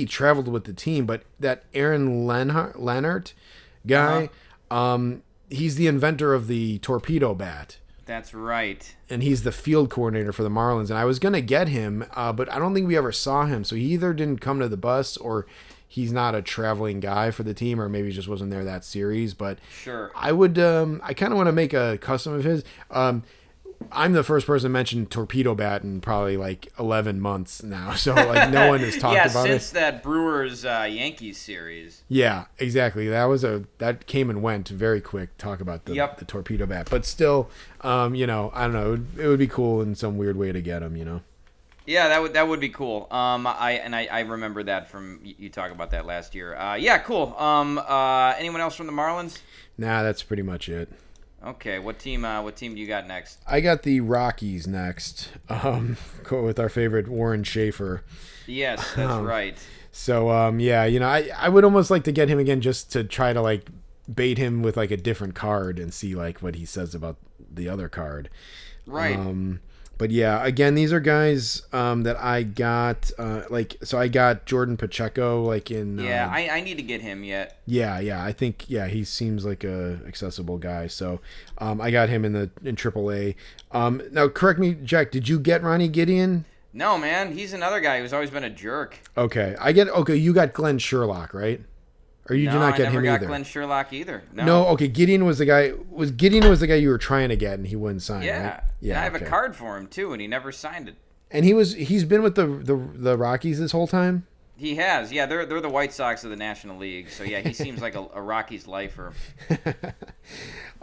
traveled with the team, but that Aaron Leonhardt guy, he's the inventor of the torpedo bat. That's right. And he's the field coordinator for the Marlins. And I was going to get him, but I don't think we ever saw him. So he either didn't come to the bus or he's not a traveling guy for the team, or maybe he just wasn't there that series. But sure, I would, I kind of want to make a custom of his. I'm the first person to mention torpedo bat in probably like 11 months now. So like no one has talked about it. Yeah, since that Brewers Yankees series. Yeah, exactly. That came and went very quick. Talk about the torpedo bat, but still, I don't know. It would be cool in some weird way to get him. Yeah, that would be cool. I remember that from you talk about that last year. Yeah, cool. Anyone else from the Marlins? Nah, that's pretty much it. Okay, what team do you got next? I got the Rockies next. With our favorite Warren Schaefer. Yes, that's right. So I would almost like to get him again just to try to like bait him with like a different card and see like what he says about the other card. Right. But yeah, again, these are guys that I got. So I got Jordan Pacheco in. Yeah, I need to get him yet. Yeah. I think he seems like a accessible guy. So I got him in AAA. Now correct me, Jack. Did you get Ronnie Gideon? No, man, he's another guy who's always been a jerk. Okay, okay, you got Glenn Sherlock, right? Or you did not get him either? No, I never got Glenn Sherlock either. No, okay, Gideon was the guy you were trying to get and he wouldn't sign, Yeah. right? Yeah, and I have a card for him too, and he never signed it. And he's been with the Rockies this whole time? He has, yeah. They're the White Sox of the National League, so yeah, he seems like a Rockies lifer.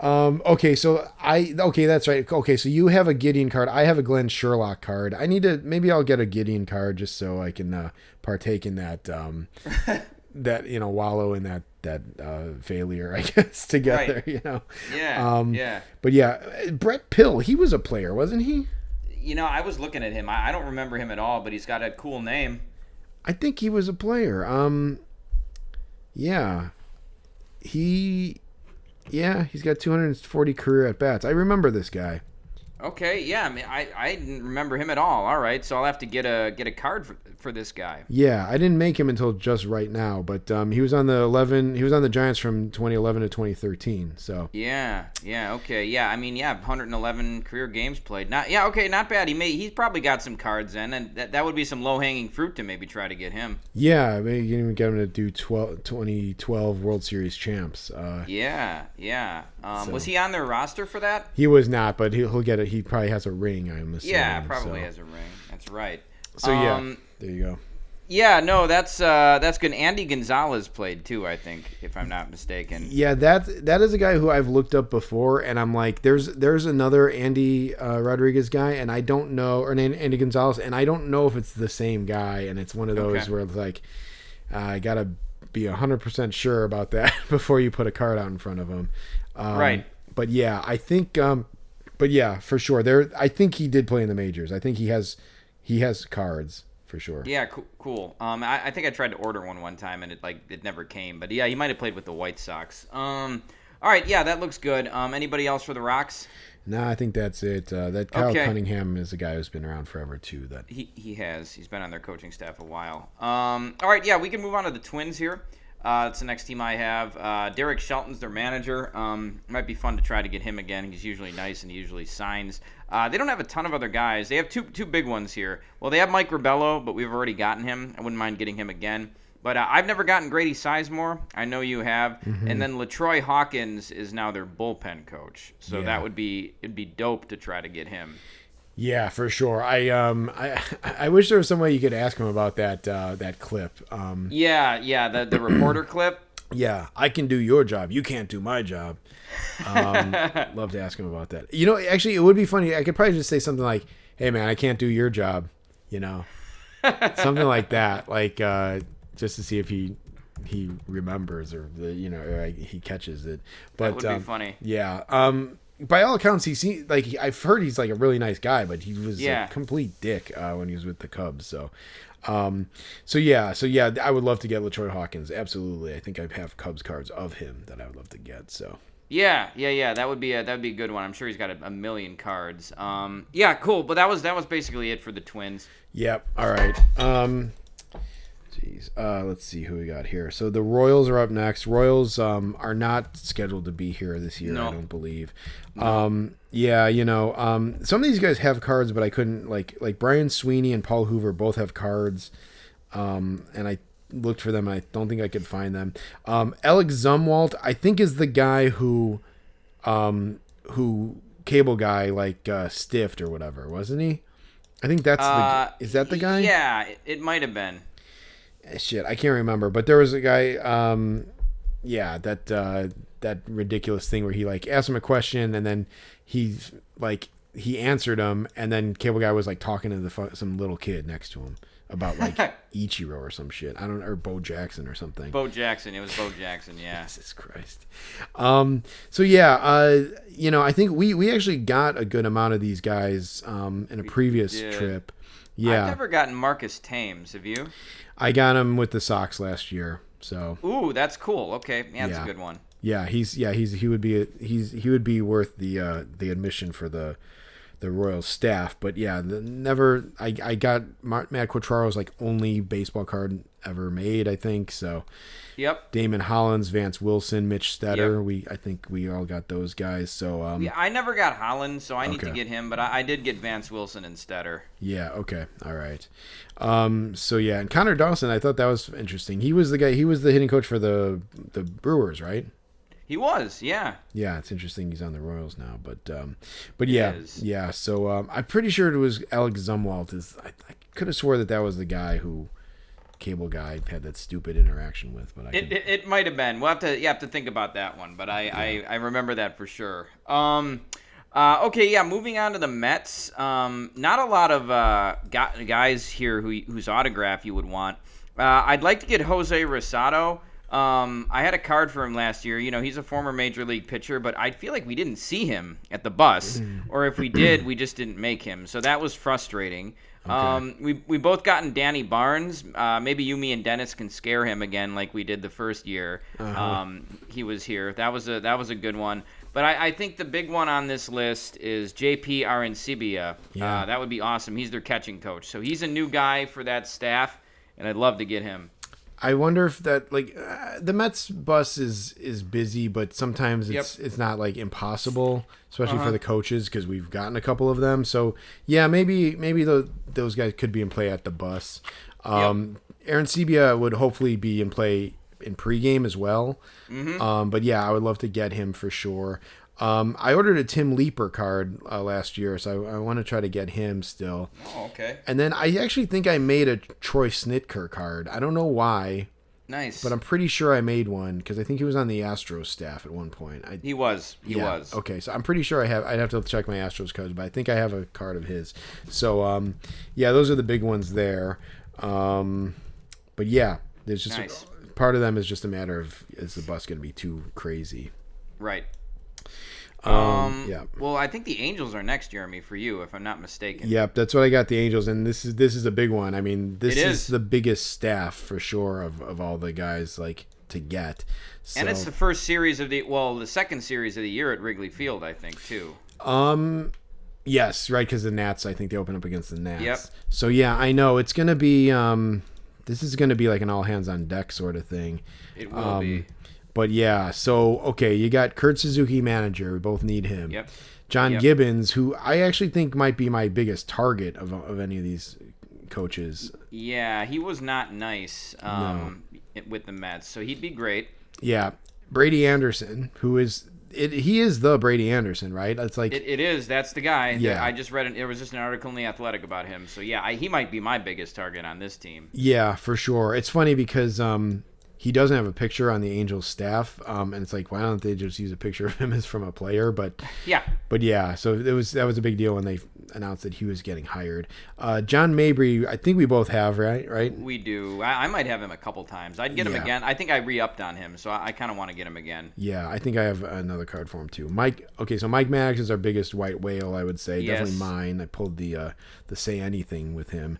Okay, that's right. Okay, so you have a Gideon card. I have a Glenn Sherlock card. Maybe I'll get a Gideon card just so I can partake in that wallow in that failure, I guess, together. Right. Yeah. But yeah, Brett Pill, he was a player, wasn't he? I was looking at him. I don't remember him at all, but he's got a cool name. I think he was a player. Yeah. He's got 240 career at bats. I remember this guy. Okay, yeah. I mean, I didn't remember him at all. All right, so I'll have to get a card for this guy. Yeah, I didn't make him until just right now, but he was on the Giants from 2011 to 2013. So yeah, okay, yeah. I mean, 111 career games played. Not bad. He's probably got some cards in, and that would be some low hanging fruit to maybe try to get him. Yeah, maybe you can even get him to do 2012 World Series champs. Yeah. Was he on their roster for that? He was not, but he'll get it. He probably has a ring, I'm assuming. Yeah, probably has a ring. That's right. So there you go. Yeah, no, that's good. Andy Gonzalez played too, I think, if I'm not mistaken. Yeah, that is a guy who I've looked up before, and I'm like, there's another Andy Rodriguez guy, and I don't know, or Andy Gonzalez, and I don't know if it's the same guy, and it's one of those where it's like, I gotta be 100% sure about that before you put a card out in front of him. Right. But yeah, I think. But yeah, for sure. I think he did play in the majors. I think he has cards for sure. Yeah, cool. I think I tried to order one time and it never came. But yeah, he might have played with the White Sox. All right, yeah, that looks good. Anybody else for the Rocks? No, I think that's it. That Kyle Cunningham is a guy who's been around forever too. That he has. He's been on their coaching staff a while. All right, yeah, we can move on to the Twins here. It's the next team I have. Derek Shelton's their manager. Might be fun to try to get him again. He's usually nice and he usually signs. They don't have a ton of other guys. They have two big ones here. Well, they have Mike Rebello, but we've already gotten him. I wouldn't mind getting him again. But I've never gotten Grady Sizemore. I know you have. Mm-hmm. And then LaTroy Hawkins is now their bullpen coach. So it'd be dope to try to get him. Yeah, for sure. I wish there was some way you could ask him about that clip. The reporter clip. Yeah, I can do your job. You can't do my job. Love to ask him about that. Actually, it would be funny. I could probably just say something like, "Hey, man, I can't do your job." Something like that. Like just to see if he remembers or he catches it. But that would be funny. Yeah. By all accounts, I've heard he's like a really nice guy, but he was a complete dick when he was with the Cubs. So, I would love to get LaTroy Hawkins. Absolutely, I think I have Cubs cards of him that I would love to get. So. Yeah. That would be a good one. I'm sure he's got a million cards. Yeah, cool. But that was basically it for the Twins. Yep. All right. Jeez. Let's see who we got here. So the Royals are up next. Royals are not scheduled to be here this year, I don't believe. No. Some of these guys have cards, but I couldn't like Brian Sweeney and Paul Hoover both have cards. And I looked for them and I don't think I could find them. Alex Zumwalt, I think, is the guy who cable guy stiffed or whatever, wasn't he? I think that's is that the guy? Yeah, it might have been. Shit, I can't remember, but there was a guy, that ridiculous thing where he asked him a question and then he answered him, and then cable guy was talking to some little kid next to him about Ichiro or some shit. Or Bo Jackson or something. Bo Jackson, it was Bo Jackson, yeah. Jesus Christ. I think we actually got a good amount of these guys in a previous trip. Yeah. I've never gotten Marcus Thames, have you? I got him with the Sox last year, so. Ooh, that's cool. Okay, that's a good one. Yeah, he would be worth the admission for the the Royals staff. But yeah, I got Matt Quatraro's like only baseball card ever made, I think. So Yep. Damon Hollins, Vance Wilson, Mitch Stetter. Yep. I think we all got those guys. So yeah, I never got Hollins, so I need to get him, but I did get Vance Wilson and Stetter. Yeah, okay. All right. So yeah, and Connor Dawson, I thought that was interesting. He was the hitting coach for the Brewers, right? He was, yeah. Yeah, it's interesting he's on the Royals now, but yeah. So I'm pretty sure it was Alex Zumwalt. I could have swore that was the guy who Cable Guy had that stupid interaction with, but it might have been. You have to think about that one, but I remember that for sure. Okay, yeah. Moving on to the Mets. Not a lot of guys here whose autograph you would want. I'd like to get Jose Rosado. I had a card for him last year. You know, he's a former major league pitcher, but I feel like we didn't see him at the bus, or if we did, we just didn't make him. So that was frustrating. Okay. We both gotten Danny Barnes. Maybe you, me, and Dennis can scare him again like we did the first year. He was here. That was a good one. But I think the big one on this list is JP Arencibia. Yeah. That would be awesome. He's their catching coach. So he's a new guy for that staff, and I'd love to get him. I wonder if that the Mets bus is busy, but sometimes it's not like impossible, especially for the coaches, because we've gotten a couple of them. So yeah, maybe those guys could be in play at the bus. Arencibia would hopefully be in play in pregame as well. But yeah, I would love to get him for sure. I ordered a Tim Leeper card last year, so I want to try to get him still. Oh, okay. And then I actually think I made a Troy Snitker card. I don't know why. Nice. But I'm pretty sure I made one because I think he was on the Astros staff at one point. He was. He was. Okay, so I'm pretty sure I'd have to check my Astros cards, but I think I have a card of his. So, yeah, those are the big ones there. But yeah, there's just part of them is just a matter of, is the bus going to be too crazy? Right. Yeah. Well, I think the Angels are next, Jeremy, for you, if I'm not mistaken. Yep, that's what I got. The Angels, and this is a big one. I mean, this is the biggest staff for sure of all the guys to get. So, and it's the first series the second series of the year at Wrigley Field, I think, too. Yes, right, because the Nats. I think they open up against the Nats. Yep. So yeah, I know it's gonna be. This is gonna be like an all hands on deck sort of thing. It will be. But yeah, so, okay, you got Kurt Suzuki, manager. We both need him. Yep. John Gibbons, who I actually think might be my biggest target of any of these coaches. Yeah, he was not nice with the Mets, so he'd be great. Yeah. Brady Anderson, he is the Brady Anderson, right? It's like it is. That's the guy. Yeah. I just read there was just an article in The Athletic about him. So, yeah, he might be my biggest target on this team. Yeah, for sure. It's funny because he doesn't have a picture on the Angels staff, and it's like, why don't they just use a picture of him as from a player? But yeah, so that was a big deal when they announced that he was getting hired. John Mabry, I think we both have, right? We do. I might have him a couple times. I'd get him again. I think I re-upped on him, so I kind of want to get him again. Yeah, I think I have another card for him too. Mike Maddox is our biggest white whale, I would say. Yes. Definitely mine. I pulled the Say Anything with him.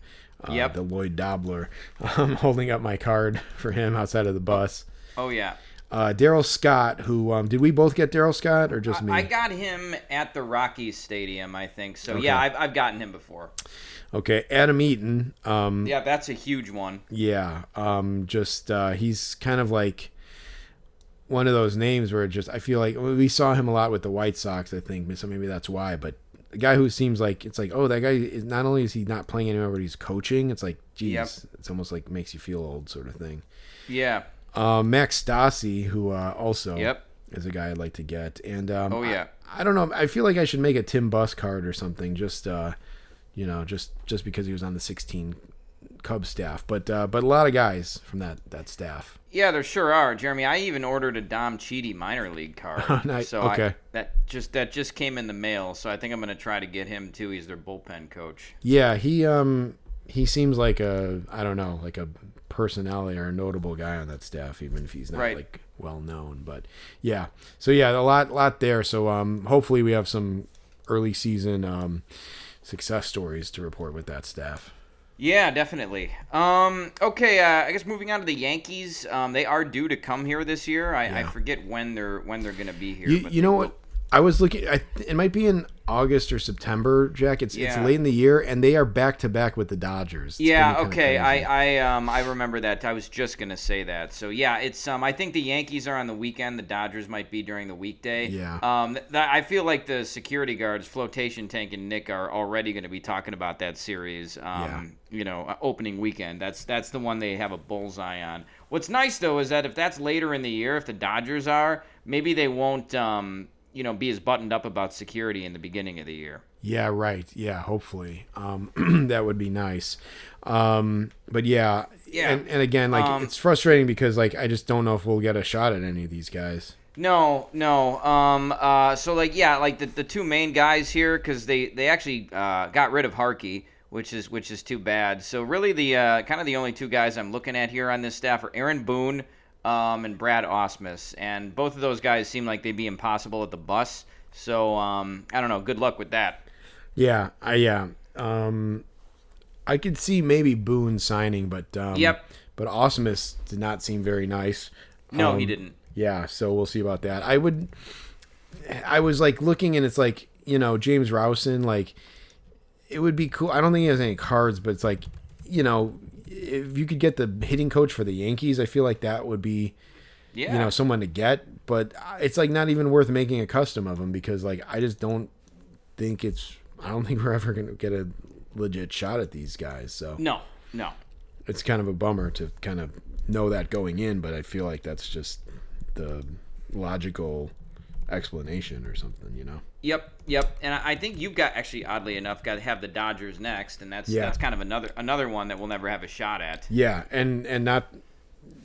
Yep. The Lloyd Dobler. I'm holding up my card for him outside of the bus. Oh yeah. Daryl Scott, who did we both get Daryl Scott or just me? I got him at the Rockies Stadium, I think. So okay. Yeah, I've gotten him before. Okay, Adam Eaton. Yeah, that's a huge one. Yeah, he's kind of like one of those names where I feel like we saw him a lot with the White Sox, I think, so maybe that's why. But a guy who seems like it's like, oh, that guy is not only is he not playing anymore, but he's coaching. It's like, geez, It's almost like makes you feel old, sort of thing. Yeah. Max Stassi, who also is a guy I'd like to get, and I don't know. I feel like I should make a Tim Buss card or something, just because he was on the 16 Cubs staff, but a lot of guys from that staff. Yeah, there sure are, Jeremy. I even ordered a Dom Cheedy minor league card. Oh, nice. So okay. That just came in the mail, so I think I'm going to try to get him too. He's their bullpen coach. Yeah, he seems like a personality or a notable guy on that staff, even if he's not like well known. But yeah, so yeah, a lot there. So hopefully we have some early season success stories to report with that staff. Yeah, definitely. Okay, I guess moving on to the Yankees. They are due to come here this year. I forget when they're going to be here. You know what? I was looking. It might be in August or September, Jack. It's Yeah. late in the year, and they are back to back with the Dodgers. It's Yeah, gonna be okay. kinda crazy. I remember that. I was just gonna say that. So yeah, it's I think the Yankees are on the weekend. The Dodgers might be during the weekday. Yeah. I feel like the security guards, Flotation Tank and Nick, are already going to be talking about that series. Opening weekend. That's the one they have a bullseye on. What's nice though is that if that's later in the year, if the Dodgers are, maybe they won't be as buttoned up about security in the beginning of the year. Yeah, right. Yeah, hopefully. That would be nice. But yeah. Yeah. And again, like it's frustrating because like I just don't know if we'll get a shot at any of these guys. No. So the two main guys here, because they actually got rid of Harkey, which is too bad. So really the kind of the only two guys I'm looking at here on this staff are Aaron Boone and Brad Ausmus, and both of those guys seem like they'd be impossible at the bus. So I don't know. Good luck with that. Yeah, I could see maybe Boone signing, but Yep. But Ausmus did not seem very nice. No, he didn't. Yeah, so we'll see about that. I was like looking, and it's like, James Rowson, like it would be cool. I don't think he has any cards, but it's like, if you could get the hitting coach for the Yankees, I feel like that would be, someone to get. But it's like not even worth making a custom of him because like I don't think we're ever gonna get a legit shot at these guys. So No. it's kind of a bummer to kind of know that going in, but I feel like that's just the logical explanation or something, Yep. And I think you've got, actually, oddly enough, got to have the Dodgers next, and that's kind of another one that we'll never have a shot at. Yeah, and not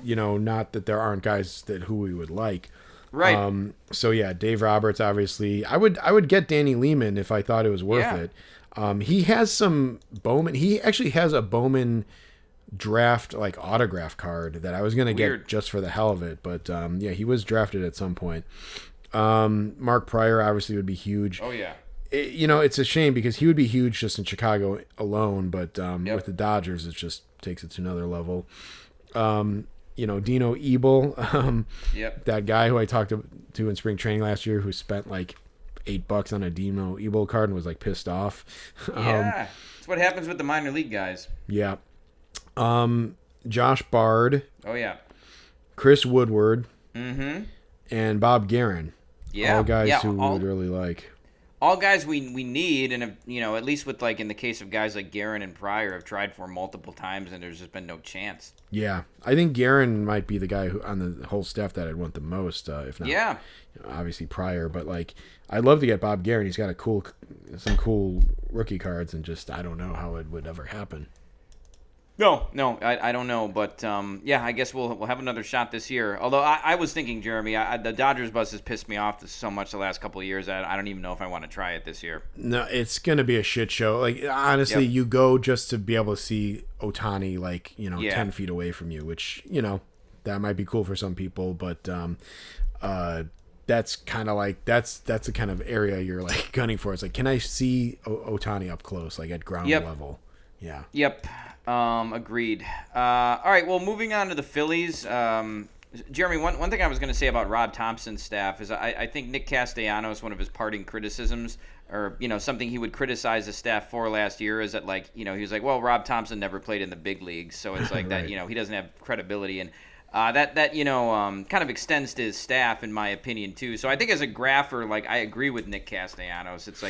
that there aren't guys who we would like. Right. So yeah, Dave Roberts, obviously. I would get Danny Lehman if I thought it was worth it. He has some Bowman. He actually has a Bowman draft like autograph card that I was gonna get just for the hell of it, but he was drafted at some point. Mark Pryor obviously would be huge. Oh yeah. It's a shame because he would be huge just in Chicago alone, but with the Dodgers, it just takes it to another level. Dino Ebel, that guy who I talked to in spring training last year, who spent like $8 on a Dino Ebel card and was like pissed off. Yeah, that's what happens with the minor league guys. Yeah. Josh Bard. Oh yeah. Chris Woodward. Mm-hmm. And Bob Guerin. Yeah. All guys who we would really like. All guys we need, and at least with like in the case of guys like Guerin and Pryor, have tried for multiple times, and there's just been no chance. Yeah, I think Guerin might be the guy who on the whole staff that I'd want the most, if not. Obviously Pryor, but like I'd love to get Bob Guerin. He's got some cool rookie cards, and just I don't know how it would ever happen. No, I don't know, but I guess we'll have another shot this year. Although I was thinking, Jeremy, the Dodgers bus has pissed me off so much the last couple of years. I don't even know if I want to try it this year. No, it's gonna be a shit show. Like honestly, you go just to be able to see Ohtani 10 feet away from you, which that might be cool for some people, but that's kind of like that's the kind of area you're like gunning for. It's like, can I see Ohtani up close, like at ground level? Yeah. Yep. Agreed. All right. Well, moving on to the Phillies. Jeremy, one thing I was going to say about Rob Thompson's staff is I think Nick Castellanos, one of his parting criticisms, or something he would crise the staff for last year, is that he was like, well, Rob Thompson never played in the big leagues, so it's like right. that he doesn't have credibility, and that kind of extends to his staff in my opinion too. So I think as a grapher, I agree with Nick Castellanos. It's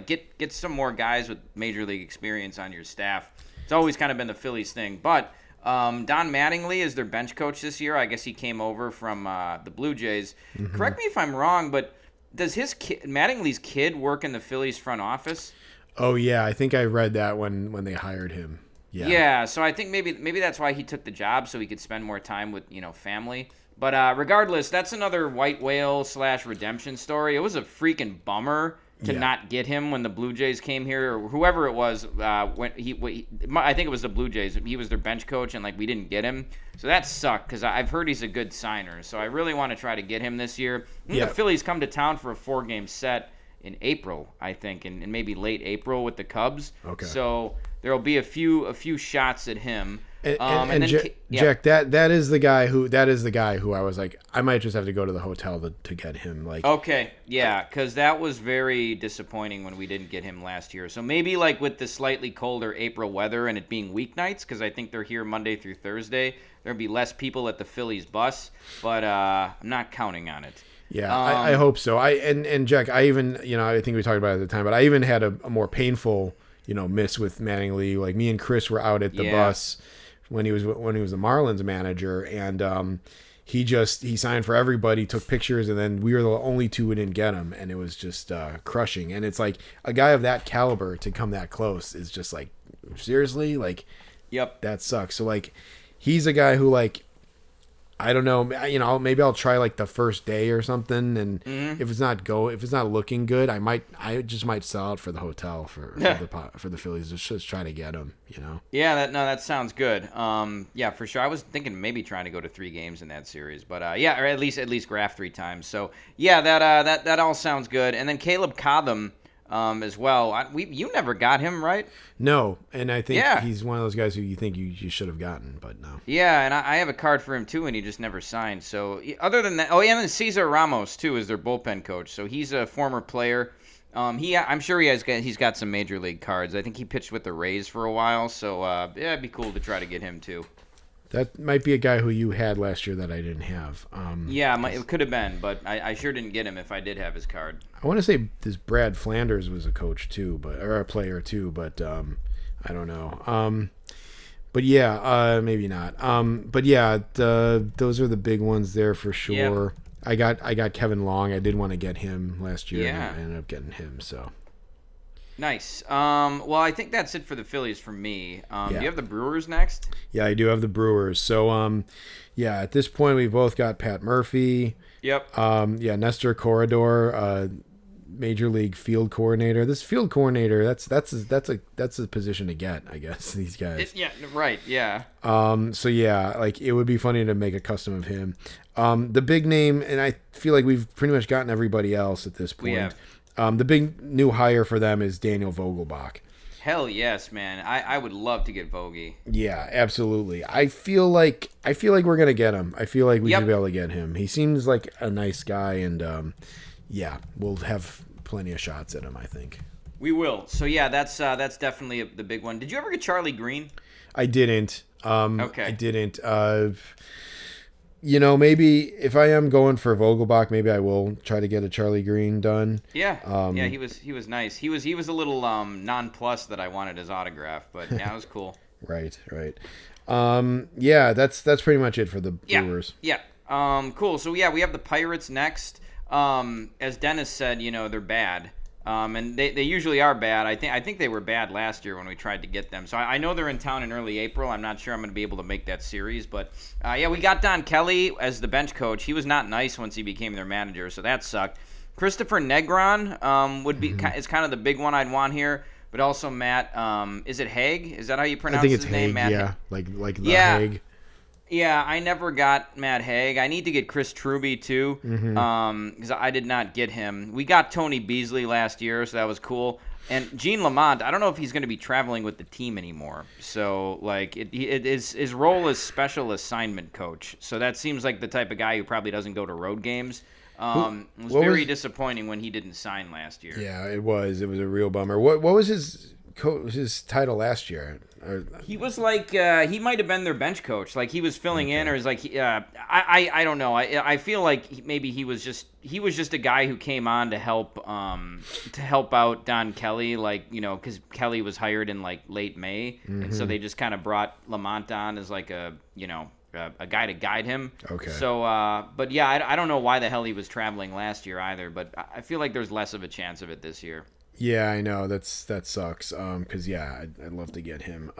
get some more guys with major league experience on your staff. It's always kind of been the Phillies thing. But Don Mattingly is their bench coach this year. I guess he came over from the Blue Jays. Mm-hmm. Correct me if I'm wrong, but does Mattingly's kid work in the Phillies front office? Oh, yeah. I think I read that when they hired him. Yeah, so I think maybe that's why he took the job, so he could spend more time with family. But regardless, that's another white whale / redemption story. It was a freaking bummer to not get him when the Blue Jays came here, or whoever it was. I think it was the Blue Jays. He was their bench coach, and we didn't get him. So that sucked because I've heard he's a good signer. So I really want to try to get him this year. The Phillies come to town for a 4-game set in April, I think, and maybe late April with the Cubs. Okay. So there'll be a few shots at him. And Jack, that is the guy who I was like, I might just have to go to the hotel to get him. Like, okay, yeah, because that was very disappointing when we didn't get him last year. So maybe like with the slightly colder April weather and it being weeknights, because I think they're here Monday through Thursday, there'll be less people at the Phillies bus. But I'm not counting on it. Yeah, I hope so. And Jack, I even, I think we talked about it at the time, but I even had a more painful, miss with Mattingly. Like me and Chris were out at the bus when he was the Marlins manager, and he signed for everybody, took pictures, and then we were the only two who didn't get him, and it was just crushing. And it's like a guy of that caliber to come that close is just like, seriously, like, yep, that sucks. So like, he's a guy who, like, I don't know, maybe I'll try like the first day or something, and if it's not looking good, I just might sell out for the hotel for the Phillies, just try to get him, Yeah, that sounds good. Yeah, for sure. I was thinking maybe trying to go to 3 games in that series, but yeah, or at least graph 3 times. So yeah, that all sounds good. And then Caleb Cotham as well. You never got him, right? No, and I think he's one of those guys who you think you should have gotten, but no. Yeah, and I have a card for him too, and he just never signed. So other than that, and then Cesar Ramos too is their bullpen coach. So he's a former player. I'm sure he's got some major league cards. I think he pitched with the Rays for a while. So it'd be cool to try to get him too. That might be a guy who you had last year that I didn't have. It could have been, but I sure didn't get him if I did have his card. I want to say this Brad Flanders was a coach too, or a player too, but I don't know. But yeah, maybe not. But yeah, those are the big ones there for sure. Yep. I got Kevin Long. I did want to get him last year, and I ended up getting him. So. Nice. Well, I think that's it for the Phillies for me. Do you have the Brewers next? Yeah, I do have the Brewers. So, at this point, we've both got Pat Murphy. Yep. Nestor Corredor, Major League field coordinator. This field coordinator, that's a position to get, I guess, these guys. Right, yeah. So, yeah, like, it would be funny to make a custom of him. The big name, and I feel like we've pretty much gotten everybody else at this point. We have. The big new hire for them is Daniel Vogelbach. Hell yes, man. I would love to get Vogie. Yeah, absolutely. I feel like we're gonna get him. I feel like we should be able to get him. He seems like a nice guy, and we'll have plenty of shots at him, I think. We will. So yeah, that's definitely the big one. Did you ever get Charlie Green? I didn't. Okay. I didn't. Maybe if I am going for Vogelbach, maybe I will try to get a Charlie Green done. Yeah, he was nice. He was a little nonplussed that I wanted his autograph, but yeah, it was cool. Right. That's pretty much it for the Brewers. Yeah. Cool. So yeah, we have the Pirates next. As Dennis said, they're bad. And they usually are bad. I think they were bad last year when we tried to get them. So I know they're in town in early April. I'm not sure I'm going to be able to make that series. But, we got Don Kelly as the bench coach. He was not nice once he became their manager, so that sucked. Christopher Negron would be is kind of the big one I'd want here. But also Matt, is it Haig? Is that how you pronounce his name? Haig, Matt? Like the Haig. Yeah, I never got Matt Haig. I need to get Chris Truby, too, because I did not get him. We got Tony Beasley last year, so that was cool. And Gene Lamont, I don't know if he's going to be traveling with the team anymore. So, like, his role is special assignment coach. So that seems like the type of guy who probably doesn't go to road games. It was very disappointing when he didn't sign last year. Yeah, it was. It was a real bummer. What was his title last year? He was like he might have been their bench coach. Like he was filling in, or is like I don't know. I feel like maybe he was just a guy who came on to help out Don Kelly, like because Kelly was hired in like late May, and so they just kind of brought Lamont on as like a guy to guide him. Okay. So but yeah, I don't know why the hell he was traveling last year either, but I feel like there's less of a chance of it this year. Yeah, I know that sucks. Because I'd love to get him.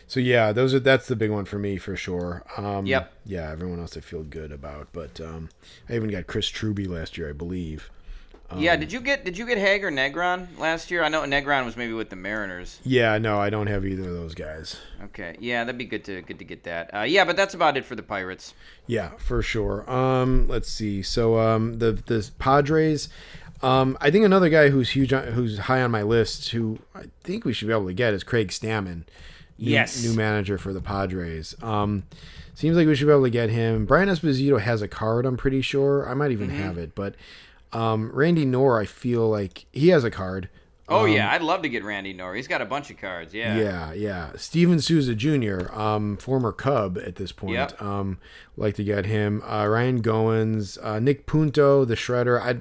So yeah, that's the big one for me for sure. Yep. Yeah, everyone else I feel good about, but I even got Chris Truby last year, I believe. Yeah, did you get Haig or Negron last year? I know Negron was maybe with the Mariners. Yeah, no, I don't have either of those guys. Okay, yeah, that'd be good to get that. Yeah, but that's about it for the Pirates. Yeah, for sure. Let's see. So the Padres. I think another guy who's who's high on my list, who I think we should be able to get, is Craig Stammen. New manager for the Padres. Seems like we should be able to get him. Brian Esposito has a card, I'm pretty sure. I might even have it, but Randy Knorr, I feel like he has a card. Oh, yeah, I'd love to get Randy Knorr. He's got a bunch of cards, Yeah. Steven Souza Jr., former Cub at this point. Yep. Like to get him. Ryan Goins, Nick Punto, the Shredder. I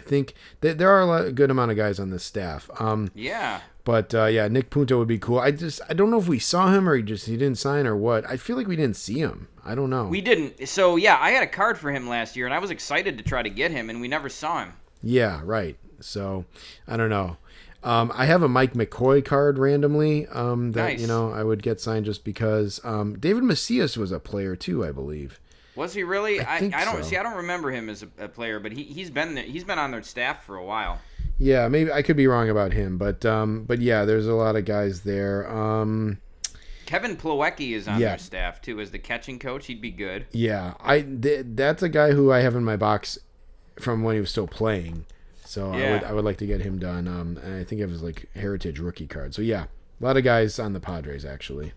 think that there are a good amount of guys on this staff. Yeah. But, Nick Punto would be cool. I don't know if we saw him or he didn't sign or what. I feel like we didn't see him. I don't know. We didn't. So, yeah, I had a card for him last year, and I was excited to try to get him, and we never saw him. Yeah, right. So, I don't know. I have a Mike McCoy card randomly that, Nice. I would get signed just because. David Macias was a player too, I believe. Was he really? I think so. I don't remember him as a player, but he's been there, he's been on their staff for a while. Yeah, maybe I could be wrong about him, but yeah, there's a lot of guys there. Kevin Plawecki is on their staff too as the catching coach. He'd be good. Yeah, that's a guy who I have in my box from when he was still playing. So I would like to get him done. And I think it was like Heritage rookie card. So yeah, a lot of guys on the Padres actually.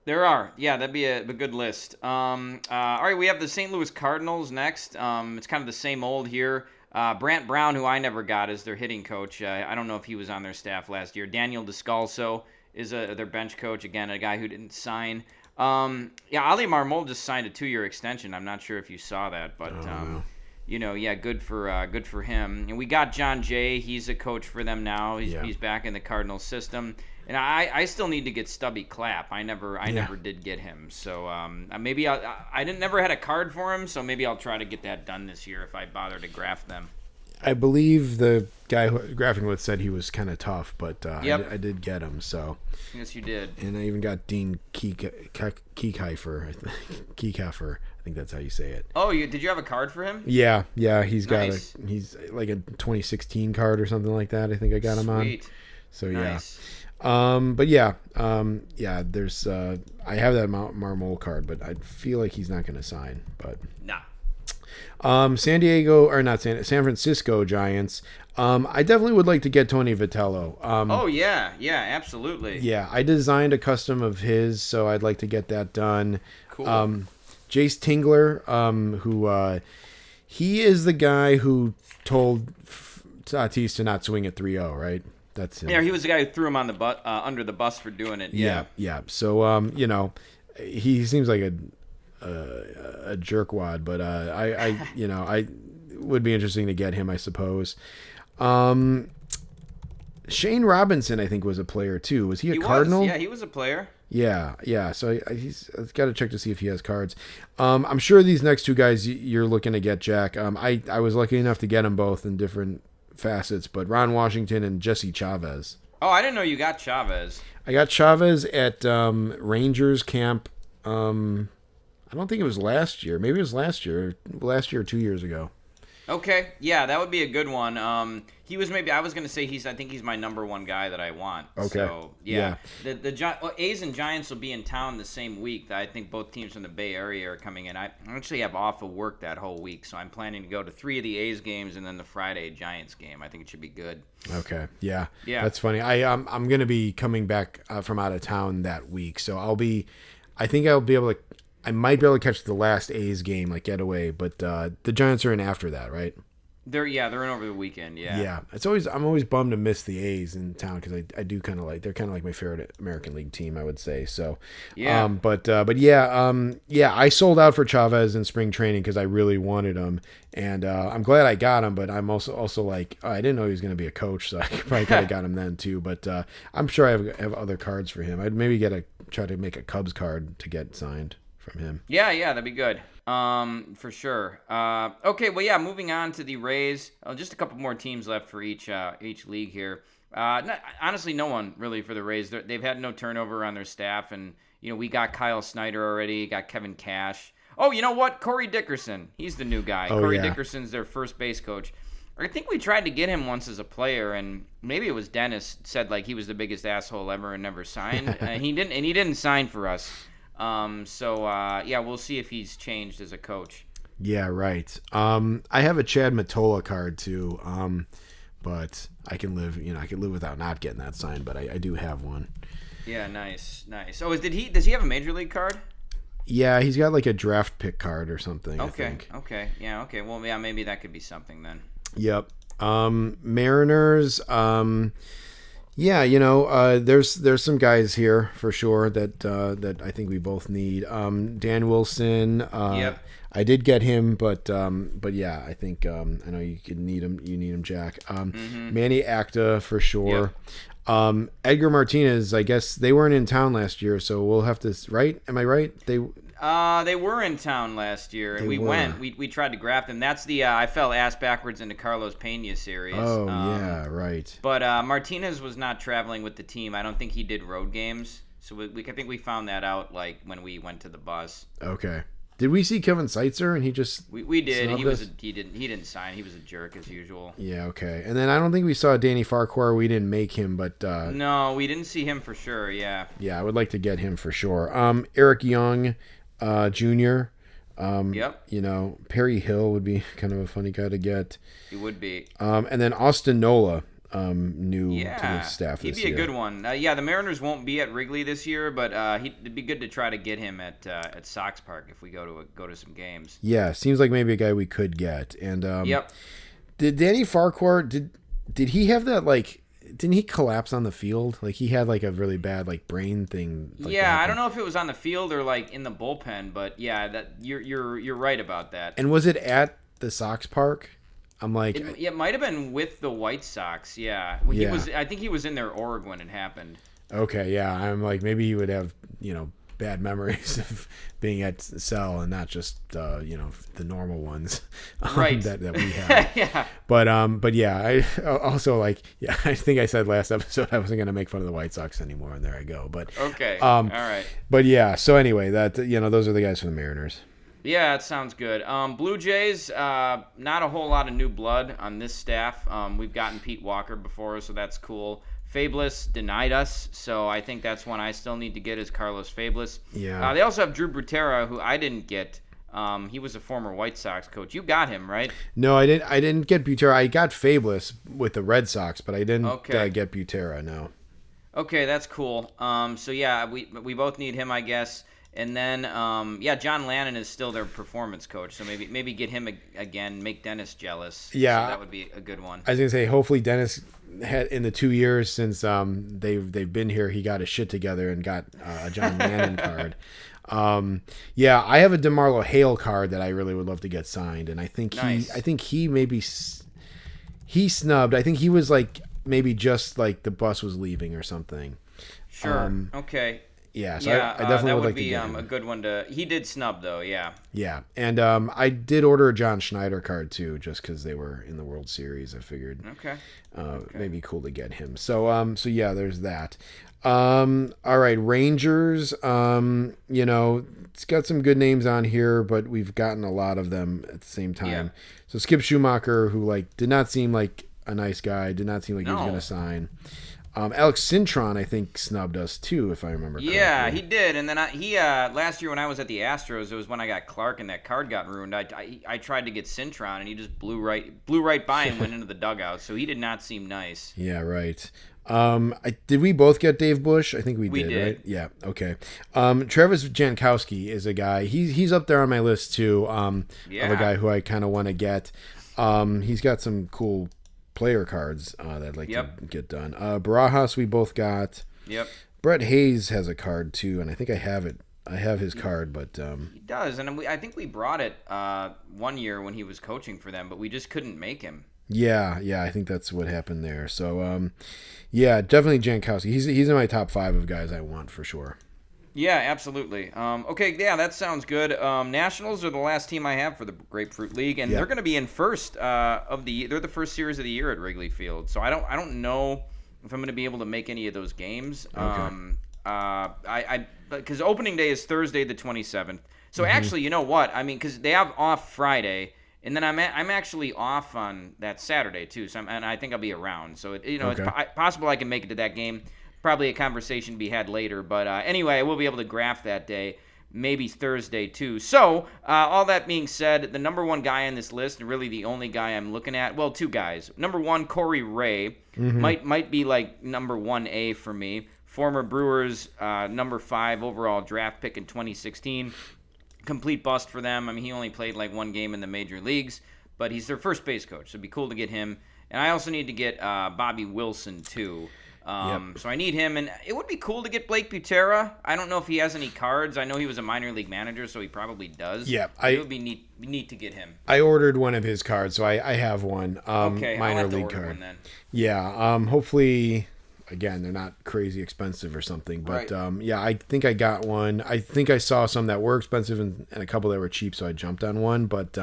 There are. Yeah, that'd be a good list. All right, we have the St. Louis Cardinals next. It's kind of the same old here. Brant Brown, who I never got, is their hitting coach. I don't know if he was on their staff last year. Daniel Descalso is their bench coach. Again, a guy who didn't sign. Ali Marmol just signed a 2-year extension. I'm not sure if you saw that, but good for him. And we got John Jay. He's a coach for them now. He's back in the Cardinals system. And I still need to get Stubby Clapp. I never did get him. So maybe I never had a card for him. So maybe I'll try to get that done this year if I bother to graft them. I believe the guy who I was grafting with said he was kind of tough, but I did get him. So yes, you did. And I even got Dean Kiekhaefer. Kiekhaefer. I think that's how you say it. Oh, did you have a card for him? Yeah. He's got Nice. he's like a 2016 card or something like that. I think I got him on. So nice. But there's I have that Marmol card, but I feel like he's not going to sign. But nah. San Francisco Giants. I definitely would like to get Tony Vitello. Absolutely. Yeah, I designed a custom of his, so I'd like to get that done. Cool. Jace Tingler, who he is the guy who told Tatis to not swing at 3-0, right? That's him. Yeah, he was the guy who threw him on the under the bus for doing it. Yeah. So he seems like a jerkwad, but I would be interesting to get him, I suppose. Shane Robinson, I think, was a player too. Was he a Cardinal? Yeah, he was a player. Yeah. So he's got to check to see if he has cards. I'm sure these next two guys you're looking to get, Jack. I was lucky enough to get them both in different facets, but Ron Washington and Jesse Chavez. Oh, I didn't know you got Chavez. I got Chavez at Rangers camp. I don't think it was last year. Maybe it was last year or 2 years ago. Okay, yeah, that would be a good one. He was I was going to say I think he's my number one guy that I want. Okay. So, yeah. The A's and Giants will be in town the same week. I think both teams from the Bay Area are coming in. I actually have off of work that whole week, so I'm planning to go to 3 of the A's games and then the Friday Giants game. I think it should be good. Okay, yeah. That's funny. I'm going to be coming back from out of town that week, so I might be able to catch the last A's game, like getaway, but the Giants are in after that, right? They're in over the weekend. Yeah. I'm always bummed to miss the A's in town because I do kind of they're kind of like my favorite American League team, I would say. So yeah. I sold out for Chavez in spring training because I really wanted him, and I'm glad I got him. But I'm also like, I didn't know he was going to be a coach, so I probably could have got him then too. But I'm sure I have other cards for him. I'd maybe try to make a Cubs card to get signed from him. Yeah, that'd be good. For sure. Okay, well, yeah, moving on to the Rays. Just a couple more teams left for each league here. Honestly, no one really for the Rays. They've had no turnover on their staff, and we got Kyle Snyder already, got Kevin Cash. Oh, you know what? Corey Dickerson. He's the new guy. Corey Dickerson's their first base coach. I think we tried to get him once as a player, and maybe it was Dennis said like he was the biggest asshole ever and never signed. He didn't sign for us. We'll see if he's changed as a coach. Yeah, right. I have a Chad Mottola card too. But I can live without not getting that signed. But I do have one. Yeah, nice. Oh, does he have a major league card? Yeah, he's got like a draft pick card or something. I think. Okay. Yeah. Okay. Well, yeah, maybe that could be something then. Yep. Mariners. Yeah, there's some guys here for sure that I think we both need. Dan Wilson. Yep. I did get him, but yeah, I think I know you could need him. You need him, Jack. Manny Acta for sure. Yep. Edgar Martinez. I guess they weren't in town last year, so we'll have to. Right? Am I right? They were in town last year, and we went. We tried to grab them. That's the I fell ass backwards into Carlos Pena series. Oh yeah, right. But Martinez was not traveling with the team. I don't think he did road games. So I think we found that out like when we went to the bus. Okay. Did we see Kevin Seitzer and he just we did. He didn't sign. He was a jerk as usual. Yeah, okay. And then I don't think we saw Danny Farquhar. We didn't make him, but no, we didn't see him for sure. Yeah. Yeah, I would like to get him for sure. Eric Young, Jr. Yep. Perry Hill would be kind of a funny guy to get. He would be. And then Austin Nola. New to the staff he'd this be year. A good one. The Mariners won't be at Wrigley this year, but it'd be good to try to get him at Sox Park if we go to some games. Yeah, seems like maybe a guy we could get. And yep. Did Danny Farquhar did he have that like? Didn't he collapse on the field? Like he had like a really bad like brain thing. Yeah, I don't know if it was on the field or like in the bullpen, but yeah, that you're right about that. And was it at the Sox Park? I'm like, it might have been with the White Sox. Yeah, I think he was in there Oregon when it happened. Okay, yeah, I'm like maybe he would have bad memories of being at Cell and not just the normal ones, right? that we have. Yeah. But yeah, I also like I think I said last episode I wasn't gonna make fun of the White Sox anymore, and there I go. But okay, all right. But yeah, so anyway, that those are the guys for the Mariners. Yeah, it sounds good. Blue Jays, not a whole lot of new blood on this staff. We've gotten Pete Walker before, so that's cool. Fabulous denied us, so I think that's one I still need to get is Carlos Fabulous. Yeah. They also have Drew Butera, who I didn't get. He was a former White Sox coach. You got him, right? No, I didn't. I didn't get Butera. I got Fabulous with the Red Sox, but I didn't get Butera. No. Okay, that's cool. So yeah, we both need him, I guess. And then, John Lannon is still their performance coach, so maybe get him again, make Dennis jealous. Yeah, so that would be a good one. I was gonna say, hopefully Dennis had in the 2 years since they've been here, he got his shit together and got a John Lannon card. I have a DeMarlo Hale card that I really would love to get signed, and I think he maybe he snubbed. I think he was like maybe just like the bus was leaving or something. Sure. Okay. Yeah, so I definitely would like be to get him. a good one to. He did snub though, yeah. Yeah, and I did order a John Schneider card too, just because they were in the World Series. I figured, maybe cool to get him. So yeah, there's that. All right, Rangers. It's got some good names on here, but we've gotten a lot of them at the same time. Yeah. So Skip Schumacher, who did not seem like a nice guy, did not seem like he was going to sign. Alex Cintron, I think, snubbed us too, if I remember correctly. Yeah, he did. And then he last year when I was at the Astros, it was when I got Clark and that card got ruined. I tried to get Cintron and he just blew right by and went into the dugout. So he did not seem nice. Yeah, right. Did we both get Dave Bush? I think we did, right? Yeah. Okay. Travis Jankowski is a guy. He's up there on my list too. Of a guy who I kind of want to get. He's got some cool player cards that I'd like to get done. Barajas we both got. Yep. Brett Hayes has a card too, and I think I have it. I have his card, but he does, and I think we brought it 1 year when he was coaching for them, but we just couldn't make him. Yeah, I think that's what happened there. So, definitely Jankowski. He's in my top 5 of guys I want for sure. Yeah, absolutely. Okay, yeah, that sounds good. Nationals are the last team I have for the Grapefruit League, and they're going to be in first they're the first series of the year at Wrigley Field. So I don't know if I'm going to be able to make any of those games. Okay. Because opening day is Thursday the 27th. So actually, you know what? I mean, because they have off Friday, and then I'm actually off on that Saturday too. So and I think I'll be around. So it's possible I can make it to that game. Probably a conversation to be had later, but anyway, I will be able to graph that day. maybe Thursday too. So, all that being said, the number one guy on this list, and really the only guy I'm looking at, well, two guys. Number one, Corey Ray, might be like number 1A for me. Former Brewers, number 5 overall draft pick in 2016. Complete bust for them. I mean, he only played like one game in the major leagues, but he's their first base coach, so it'd be cool to get him. And I also need to get Bobby Wilson too. So I need him, and it would be cool to get Blake Butera. I don't know if he has any cards. I know he was a minor league manager, so he probably does. Yeah, it would be neat to get him. I ordered one of his cards, so I have one. Okay, minor I'll have to league order card. one then. Yeah. Hopefully, again, they're not crazy expensive or something, but Right. yeah, I think I got one. I think I saw some that were expensive and a couple that were cheap, so I jumped on one. But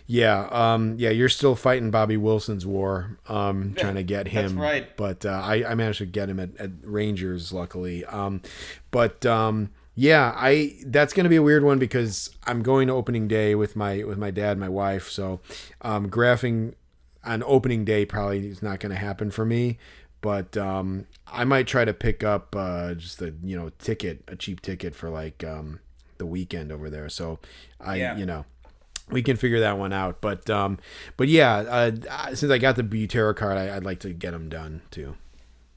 yeah, you're still fighting Bobby Wilson's war, trying to get him. That's right. But I managed to get him at Rangers, luckily. Yeah, that's gonna be a weird one because I'm going to opening day with my dad and my wife, so graphing on opening day probably is not gonna happen for me. But I might try to pick up just a cheap ticket for like the weekend over there. So we can figure that one out. But yeah, since I got the Butera card, I'd like to get them done too.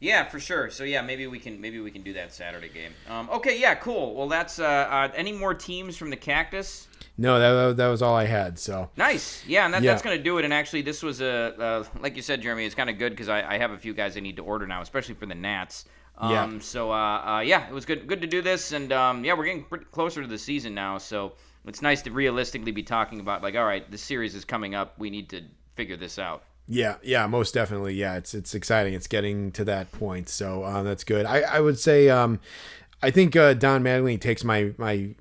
Yeah, for sure. So yeah, maybe we can do that Saturday game. Okay, yeah, cool. Well, that's any more teams from the Cactus? No, that was all I had. So nice. Yeah, and that's going to do it. And actually, this was like you said, Jeremy, it's kind of good because I have a few guys I need to order now, especially for the Nats. So it was good to do this. And we're getting pretty closer to the season now. So it's nice to realistically be talking about, like, all right, the series is coming up. We need to figure this out. Yeah, most definitely. Yeah, it's exciting. It's getting to that point. So that's good. I would say I think Don Mattingly takes my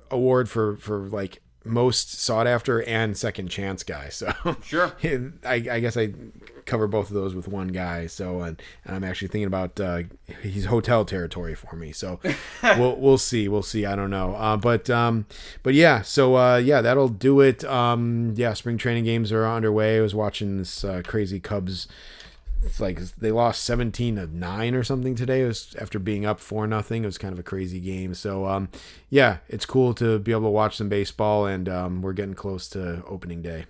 award for like most sought after and second chance guy. So sure, I guess I cover both of those with one guy. So and I'm actually thinking about he's hotel territory for me. So we'll see. I don't know. But yeah. So that'll do it. Spring training games are underway. I was watching this crazy Cubs. It's like they lost 17-9 or something today. It was after being up 4-0. It was kind of a crazy game. So it's cool to be able to watch some baseball, and we're getting close to opening day.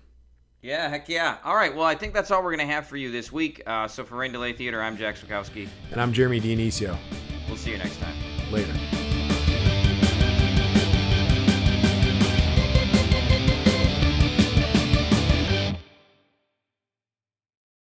Yeah, heck yeah. All right, well, I think that's all we're going to have for you this week. So for Rain Delay Theater, I'm Jack Swakowski. And I'm Jeremy Dionisio. We'll see you next time. Later.